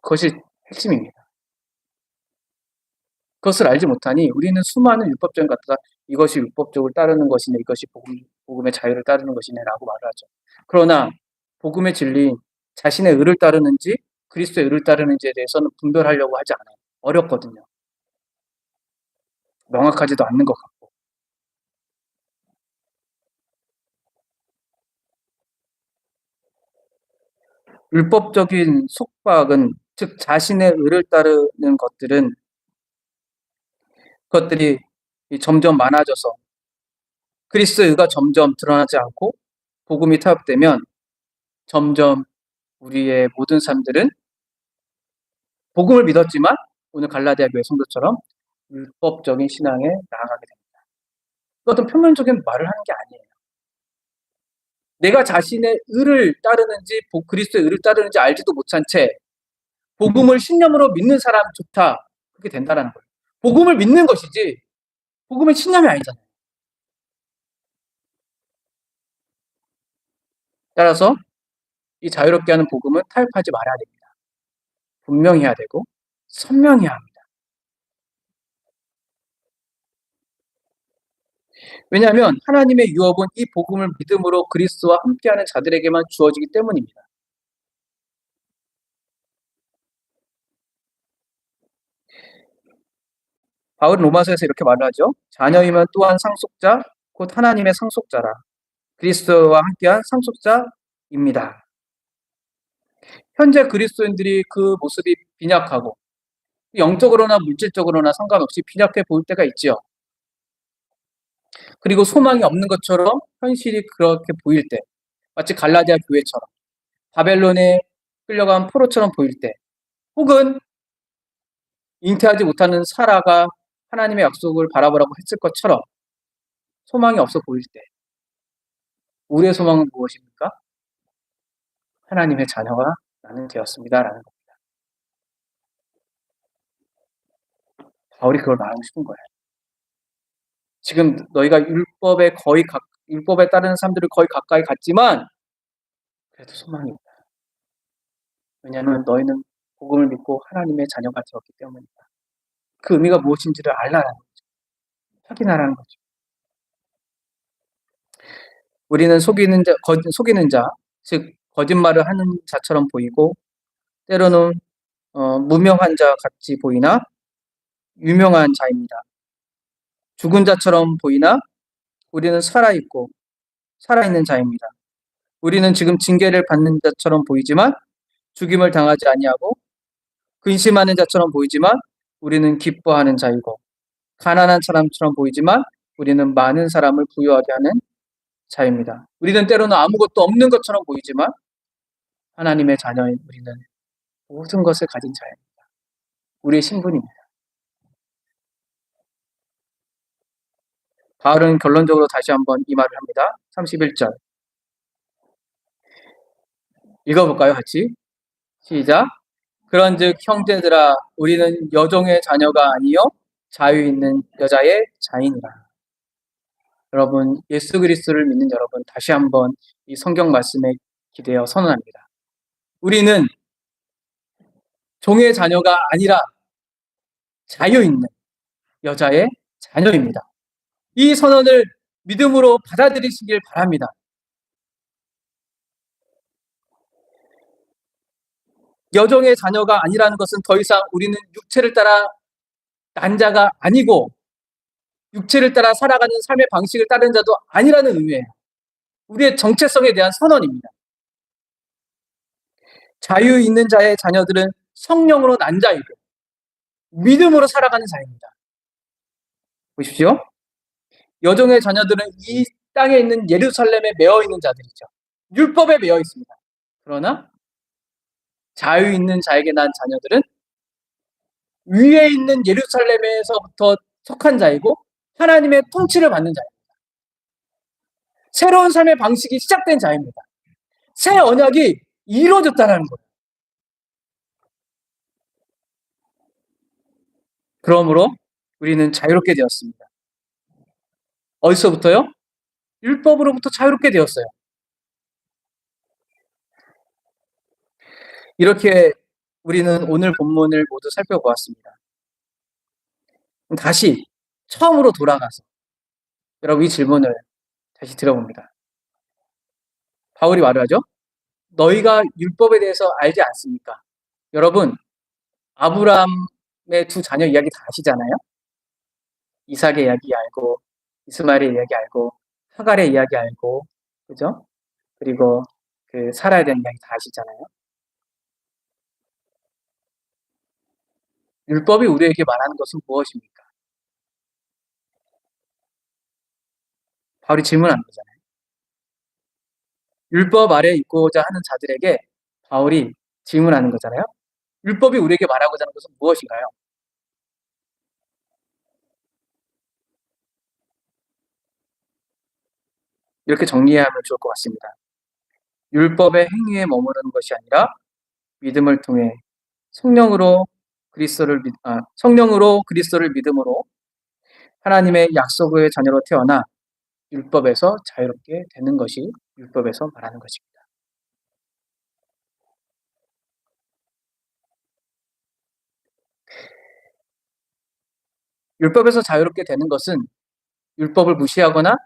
[SPEAKER 1] 그것이 핵심입니다. 그것을 알지 못하니 우리는 수많은 율법적인 것들과 이것이 율법적으로 따르는 것이네, 이것이 복음의 자유를 따르는 것이네라고 말을 하죠. 그러나 복음의 진리, 자신의 의를 따르는지 그리스도의 의를 따르는지에 대해서는 분별하려고 하지 않아요. 어렵거든요. 명확하지도 않는 것 같고. 율법적인 속박은, 즉 자신의 의를 따르는 것들이 점점 많아져서 그리스도의 의가 점점 드러나지 않고 복음이 타협되면 점점 우리의 모든 삶들은 복음을 믿었지만 오늘 갈라디아 교회 성도처럼 율법적인 신앙에 나아가게 됩니다. 어떤 표면적인 말을 하는 게 아니에요. 내가 자신의 의를 따르는지 그리스도의 의를 따르는지 알지도 못한 채 복음을 신념으로 믿는 사람조차 그렇게 된다는 거예요. 복음을 믿는 것이지 복음은 신념이 아니잖아요. 따라서 이 자유롭게 하는 복음은 타협하지 말아야 됩니다. 분명히 해야 되고 선명해야 합니다. 왜냐하면 하나님의 유업은 이 복음을 믿음으로 그리스도와 함께하는 자들에게만 주어지기 때문입니다. 바울은 로마서에서 이렇게 말을 하죠. 자녀이면 또한 상속자, 곧 하나님의 상속자라. 그리스도와 함께한 상속자입니다. 현재 그리스도인들이 그 모습이 빈약하고 영적으로나 물질적으로나 상관없이 빈약해 보일 때가 있죠. 그리고 소망이 없는 것처럼 현실이 그렇게 보일 때, 마치 갈라디아 교회처럼 바벨론에 끌려간 포로처럼 보일 때, 혹은 잉태하지 못하는 사라가 하나님의 약속을 바라보라고 했을 것처럼 소망이 없어 보일 때, 우리의 소망은 무엇입니까? 하나님의 자녀가 나는 되었습니다라는 겁니다. 바울이 그걸 말하고 싶은 거예요. 지금 너희가 율법에 따르는 사람들을 거의 가까이 갔지만 그래도 소망이 있다. 왜냐하면 너희는 복음을 믿고 하나님의 자녀가 되었기 때문이다. 그 의미가 무엇인지를 알라는 거죠. 확인하라는 거죠. 우리는 속이는 자, 즉 거짓말을 하는 자처럼 보이고 때로는 무명한 자 같이 보이나 유명한 자입니다. 죽은 자처럼 보이나 우리는 살아있는 자입니다. 우리는 지금 징계를 받는 자처럼 보이지만 죽임을 당하지 아니하고 근심하는 자처럼 보이지만 우리는 기뻐하는 자이고 가난한 사람처럼 보이지만 우리는 많은 사람을 부유하게 하는 자입니다. 우리는 때로는 아무것도 없는 것처럼 보이지만 하나님의 자녀인 우리는 모든 것을 가진 자입니다. 우리의 신분입니다. 바울은 결론적으로 다시 한번 이 말을 합니다. 31절 읽어볼까요? 같이 시작. 그런즉 형제들아 우리는 여종의 자녀가 아니요 자유 있는 여자의 자이니라. 여러분 예수 그리스도를 믿는 여러분 다시 한번 이 성경 말씀에 기대어 선언합니다. 우리는 종의 자녀가 아니라 자유 있는 여자의 자녀입니다. 이 선언을 믿음으로 받아들이시길 바랍니다. 여종의 자녀가 아니라는 것은 더 이상 우리는 육체를 따라 난 자가 아니고 육체를 따라 살아가는 삶의 방식을 따르는 자도 아니라는 의미예요. 우리의 정체성에 대한 선언입니다. 자유 있는 자의 자녀들은 성령으로 난 자이고 믿음으로 살아가는 자입니다. 보십시오. 여종의 자녀들은 이 땅에 있는 예루살렘에 매어 있는 자들이죠. 율법에 매어 있습니다. 그러나 자유 있는 자에게 난 자녀들은 위에 있는 예루살렘에서부터 속한 자이고 하나님의 통치를 받는 자입니다. 새로운 삶의 방식이 시작된 자입니다. 새 언약이 이루어졌다는 거예요. 그러므로 우리는 자유롭게 되었습니다. 어디서부터요? 율법으로부터 자유롭게 되었어요. 이렇게 우리는 오늘 본문을 모두 살펴보았습니다. 다시 처음으로 돌아가서 여러분 이 질문을 다시 들어봅니다. 바울이 말을 하죠. 너희가 율법에 대해서 알지 않습니까? 여러분 아브라함의 두 자녀 이야기 다 아시잖아요. 이삭의 이야기 알고 이스마엘의 이야기 알고 하갈의 이야기 알고 그죠? 그리고 그 살아야 되는 이야기 다 아시잖아요. 율법이 우리에게 말하는 것은 무엇입니까? 바울이 질문하는 거잖아요. 율법 아래에 있고자 하는 자들에게 바울이 질문하는 거잖아요. 율법이 우리에게 말하고자 하는 것은 무엇인가요? 이렇게 정리하면 좋을 것 같습니다. 율법의 행위에 머무르는 것이 아니라 믿음을 통해 성령으로 그리스도를 믿음으로 하나님의 약속의 자녀로 태어나 율법에서 자유롭게 되는 것이 율법에서 말하는 것입니다. 율법에서 자유롭게 되는 것은 율법을 무시하거나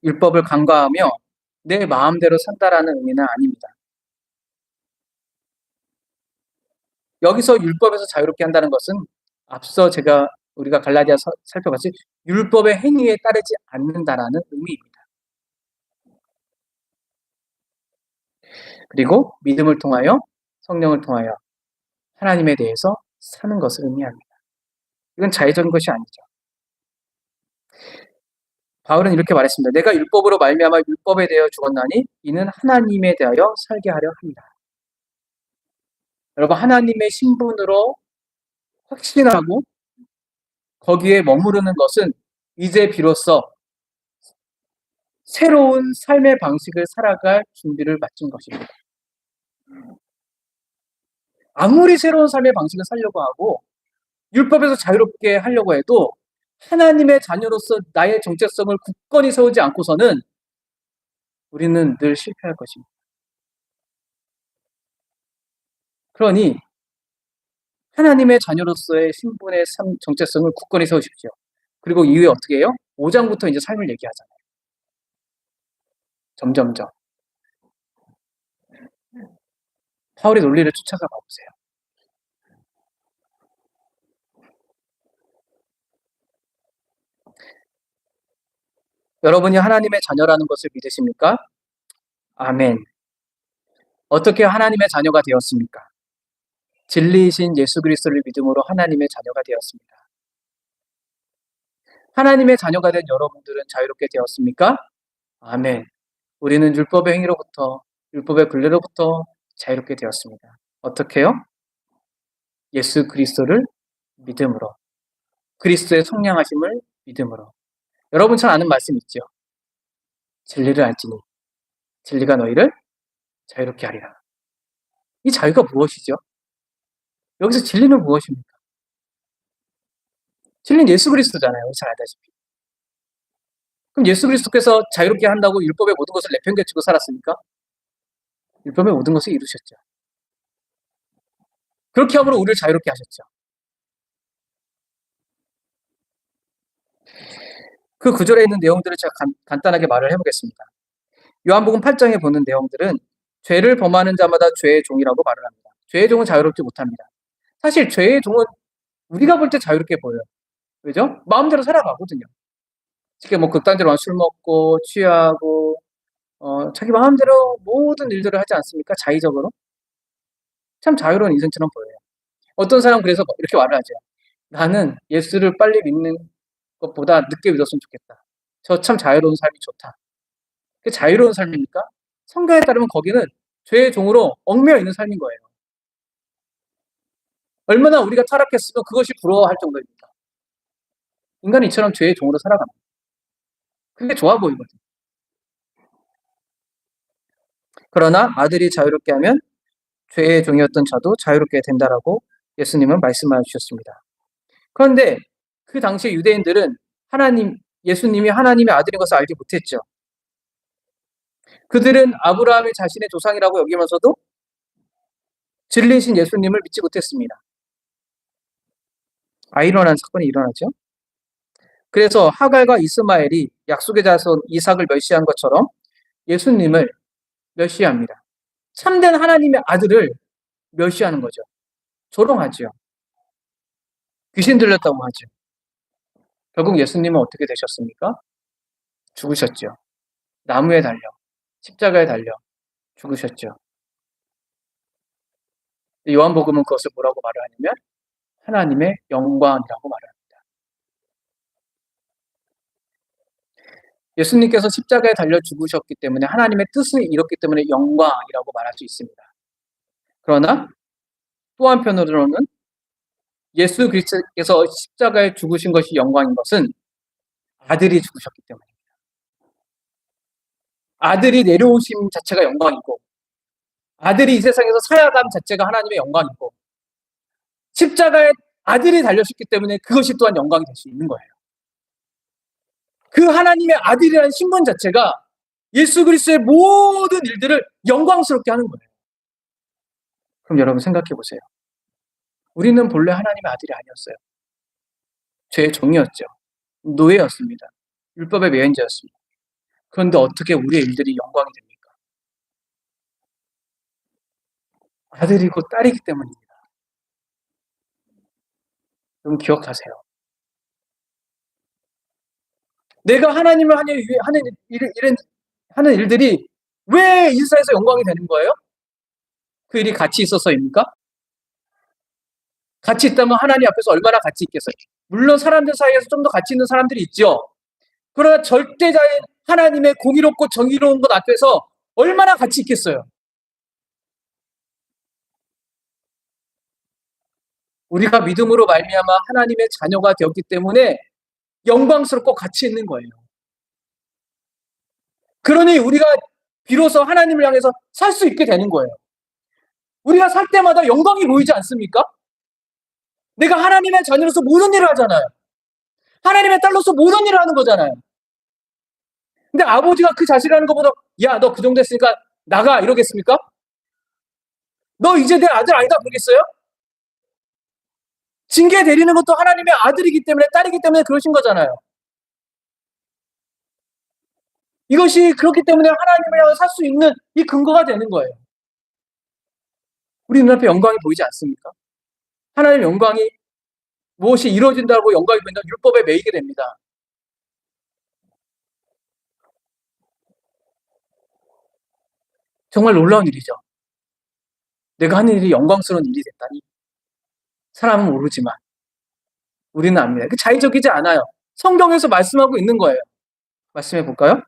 [SPEAKER 1] 율법을 간과하며 내 마음대로 산다라는 의미는 아닙니다. 여기서 율법에서 자유롭게 한다는 것은 앞서 우리가 갈라디아 살펴봤지 율법의 행위에 따르지 않는다라는 의미입니다. 그리고 믿음을 통하여 성령을 통하여 하나님에 대해서 사는 것을 의미합니다. 이건 자의적인 것이 아니죠. 바울은 이렇게 말했습니다. 내가 율법으로 말미암아 율법에 대하여 죽었나니 이는 하나님에 대하여 살게 하려 합니다. 여러분, 하나님의 신분으로 확신하고 거기에 머무르는 것은 이제 비로소 새로운 삶의 방식을 살아갈 준비를 마친 것입니다. 아무리 새로운 삶의 방식을 살려고 하고 율법에서 자유롭게 하려고 해도 하나님의 자녀로서 나의 정체성을 굳건히 세우지 않고서는 우리는 늘 실패할 것입니다. 그러니 하나님의 자녀로서의 신분의 정체성을 굳건히 세우십시오. 그리고 이후에 어떻게 해요? 5장부터 이제 삶을 얘기하잖아요. 점점점. 바울의 논리를 쫓아가 봐보세요. 여러분이 하나님의 자녀라는 것을 믿으십니까? 아멘. 어떻게 하나님의 자녀가 되었습니까? 진리이신 예수 그리스도를 믿음으로 하나님의 자녀가 되었습니다. 하나님의 자녀가 된 여러분들은 자유롭게 되었습니까? 아멘. 우리는 율법의 행위로부터, 율법의 굴레로부터 자유롭게 되었습니다. 어떻게요? 예수 그리스도를 믿음으로. 그리스도의 성량하심을 믿음으로. 여러분 잘 아는 말씀 있죠? 진리를 알지니 진리가 너희를 자유롭게 하리라. 이 자유가 무엇이죠? 여기서 진리는 무엇입니까? 진리는 예수 그리스도잖아요. 잘 알다시피. 그럼 예수 그리스도께서 자유롭게 한다고 율법의 모든 것을 내팽개치고 살았습니까? 율법의 모든 것을 이루셨죠. 그렇게 함으로 우리를 자유롭게 하셨죠. 그 구절에 있는 내용들을 제가 간단하게 말을 해보겠습니다. 요한복음 8장에 보는 내용들은 죄를 범하는 자마다 죄의 종이라고 말을 합니다. 죄의 종은 자유롭지 못합니다. 사실 죄의 종은 우리가 볼 때 자유롭게 보여요. 왜죠? 마음대로 살아가거든요. 특히 뭐 극단적으로 술 먹고 취하고 자기 마음대로 모든 일들을 하지 않습니까? 자의적으로. 참 자유로운 인생처럼 보여요. 어떤 사람은 그래서 이렇게 말을 하죠. 나는 예수를 빨리 믿는 것보다 늦게 믿었으면 좋겠다. 저 참 자유로운 삶이 좋다. 그게 자유로운 삶입니까? 성경에 따르면 거기는 죄의 종으로 얽매여 있는 삶인 거예요. 얼마나 우리가 타락했으면 그것이 부러워할 정도입니다. 인간은 이처럼 죄의 종으로 살아갑니다. 그게 좋아 보이거든요. 그러나 아들이 자유롭게 하면 죄의 종이었던 자도 자유롭게 된다라고 예수님은 말씀해 주셨습니다. 그런데 그 당시 유대인들은 예수님이 하나님의 아들인 것을 알지 못했죠. 그들은 아브라함이 자신의 조상이라고 여기면서도 진리이신 예수님을 믿지 못했습니다. 아이러니한 사건이 일어나죠. 그래서 하갈과 이스마엘이 약속의 자손 이삭을 멸시한 것처럼 예수님을 멸시합니다. 참된 하나님의 아들을 멸시하는 거죠. 조롱하죠. 귀신 들렸다고 하죠. 결국 예수님은 어떻게 되셨습니까? 죽으셨죠. 나무에 달려, 십자가에 달려 죽으셨죠. 요한복음은 그것을 뭐라고 말을 하냐면 하나님의 영광이라고 말을 합니다. 예수님께서 십자가에 달려 죽으셨기 때문에 하나님의 뜻을 이뤘기 때문에 영광이라고 말할 수 있습니다. 그러나 또 한편으로는 예수 그리스도께서 십자가에 죽으신 것이 영광인 것은 아들이 죽으셨기 때문입니다. 아들이 내려오심 자체가 영광이고 아들이 이 세상에서 사야감 자체가 하나님의 영광이고 십자가에 아들이 달려셨기 때문에 그것이 또한 영광이 될 수 있는 거예요. 그 하나님의 아들이라는 신분 자체가 예수 그리스도의 모든 일들을 영광스럽게 하는 거예요. 그럼 여러분 생각해 보세요. 우리는 본래 하나님의 아들이 아니었어요. 죄의 종이었죠. 노예였습니다. 율법의 매연자였습니다. 그런데 어떻게 우리의 일들이 영광이 됩니까? 아들이고 딸이기 때문입니다. 여러분 기억하세요. 내가 하나님을 하는 일들이 왜 인사에서 영광이 되는 거예요? 그 일이 가치 있어서입니까? 같이 있다면 하나님 앞에서 얼마나 같이 있겠어요? 물론 사람들 사이에서 좀 더 같이 있는 사람들이 있죠. 그러나 절대자인 하나님의 공의롭고 정의로운 것 앞에서 얼마나 같이 있겠어요? 우리가 믿음으로 말미암아 하나님의 자녀가 되었기 때문에 영광스럽고 같이 있는 거예요. 그러니 우리가 비로소 하나님을 향해서 살 수 있게 되는 거예요. 우리가 살 때마다 영광이 보이지 않습니까? 내가 하나님의 자녀로서 모든 일을 하잖아요. 하나님의 딸로서 모든 일을 하는 거잖아요. 근데 아버지가 그 자식이라는 것보다 야, 너 그 정도 했으니까 나가 이러겠습니까? 너 이제 내 아들 아니다 그러겠어요? 징계 내리는 것도 하나님의 아들이기 때문에 딸이기 때문에 그러신 거잖아요. 이것이 그렇기 때문에 하나님을 향해 살 수 있는 이 근거가 되는 거예요. 우리 눈앞에 영광이 보이지 않습니까? 하나님의 영광이 무엇이 이루어진다고 영광이 보인다 율법에 매이게 됩니다. 정말 놀라운 일이죠. 내가 하는 일이 영광스러운 일이 됐다니. 사람은 모르지만 우리는 압니다. 자의적이지 않아요. 성경에서 말씀하고 있는 거예요. 말씀해 볼까요?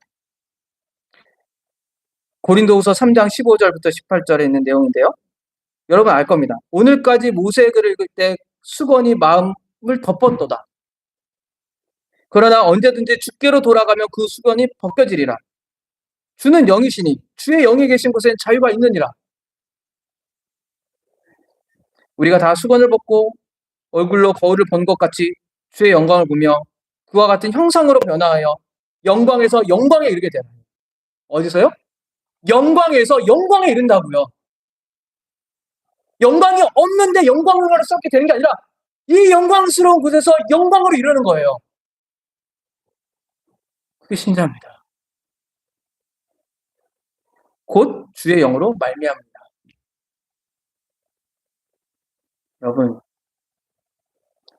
[SPEAKER 1] 고린도후서 3장 15절부터 18절에 있는 내용인데요. 여러분 알 겁니다. 오늘까지 모세의 글을 읽을 때 수건이 마음을 덮었도다. 그러나 언제든지 주께로 돌아가면 그 수건이 벗겨지리라. 주는 영이시니 주의 영이 계신 곳엔 자유가 있느니라. 우리가 다 수건을 벗고 얼굴로 거울을 본 것 같이 주의 영광을 보며 그와 같은 형상으로 변화하여 영광에서 영광에 이르게 되는 거예요. 어디서요? 영광에서 영광에 이른다고요. 영광이 없는데 영광으로 쌓게 되는 게 아니라 이 영광스러운 곳에서 영광으로 이르는 거예요. 그게 신자입니다. 곧 주의 영으로 말미암습니다. 여러분,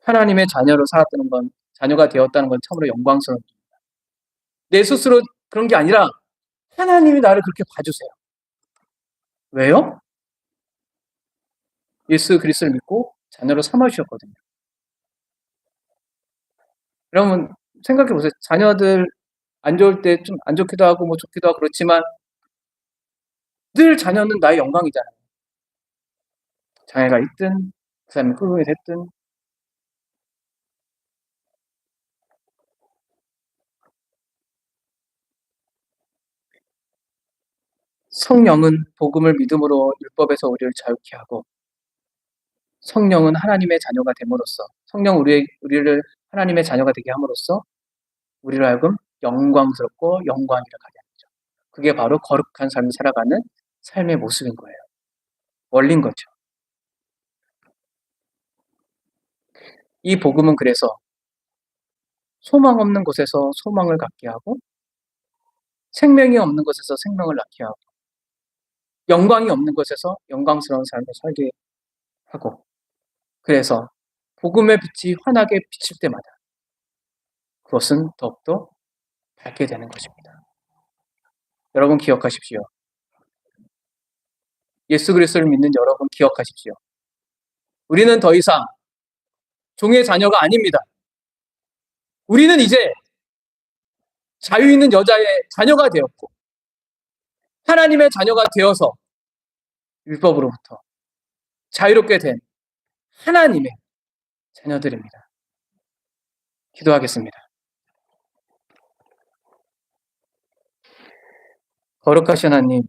[SPEAKER 1] 하나님의 자녀로 살았다는 건, 자녀가 되었다는 건 참으로 영광스러운 일입니다. 내 스스로 그런 게 아니라 하나님이 나를 그렇게 봐주세요. 왜요? 예수 그리스도를 믿고 자녀로 삼아주셨거든요. 여러분 생각해 보세요. 자녀들 안 좋을 때 좀 안 좋기도 하고 뭐 좋기도 하고 그렇지만 늘 자녀는 나의 영광이잖아요. 장애가 있든 그 사람이 훌륭이 됐든 성령은 복음을 믿음으로 율법에서 우리를 자유케 하고 성령은 하나님의 자녀가 됨으로써 성령 우리를 하나님의 자녀가 되게 함으로써 우리를 하여금 영광스럽고 영광이라 가게 하죠. 그게 바로 거룩한 삶을 살아가는 삶의 모습인 거예요. 원리인 거죠. 이 복음은 그래서 소망 없는 곳에서 소망을 갖게 하고 생명이 없는 곳에서 생명을 낳게 하고 영광이 없는 곳에서 영광스러운 삶을 살게 하고 그래서 복음의 빛이 환하게 비칠 때마다 그것은 더욱더 밝게 되는 것입니다. 여러분 기억하십시오. 예수 그리스도를 믿는 여러분 기억하십시오. 우리는 더 이상 종의 자녀가 아닙니다. 우리는 이제 자유 있는 여자의 자녀가 되었고 하나님의 자녀가 되어서 율법으로부터 자유롭게 된 하나님의 자녀들입니다. 기도하겠습니다. 거룩하신 하나님,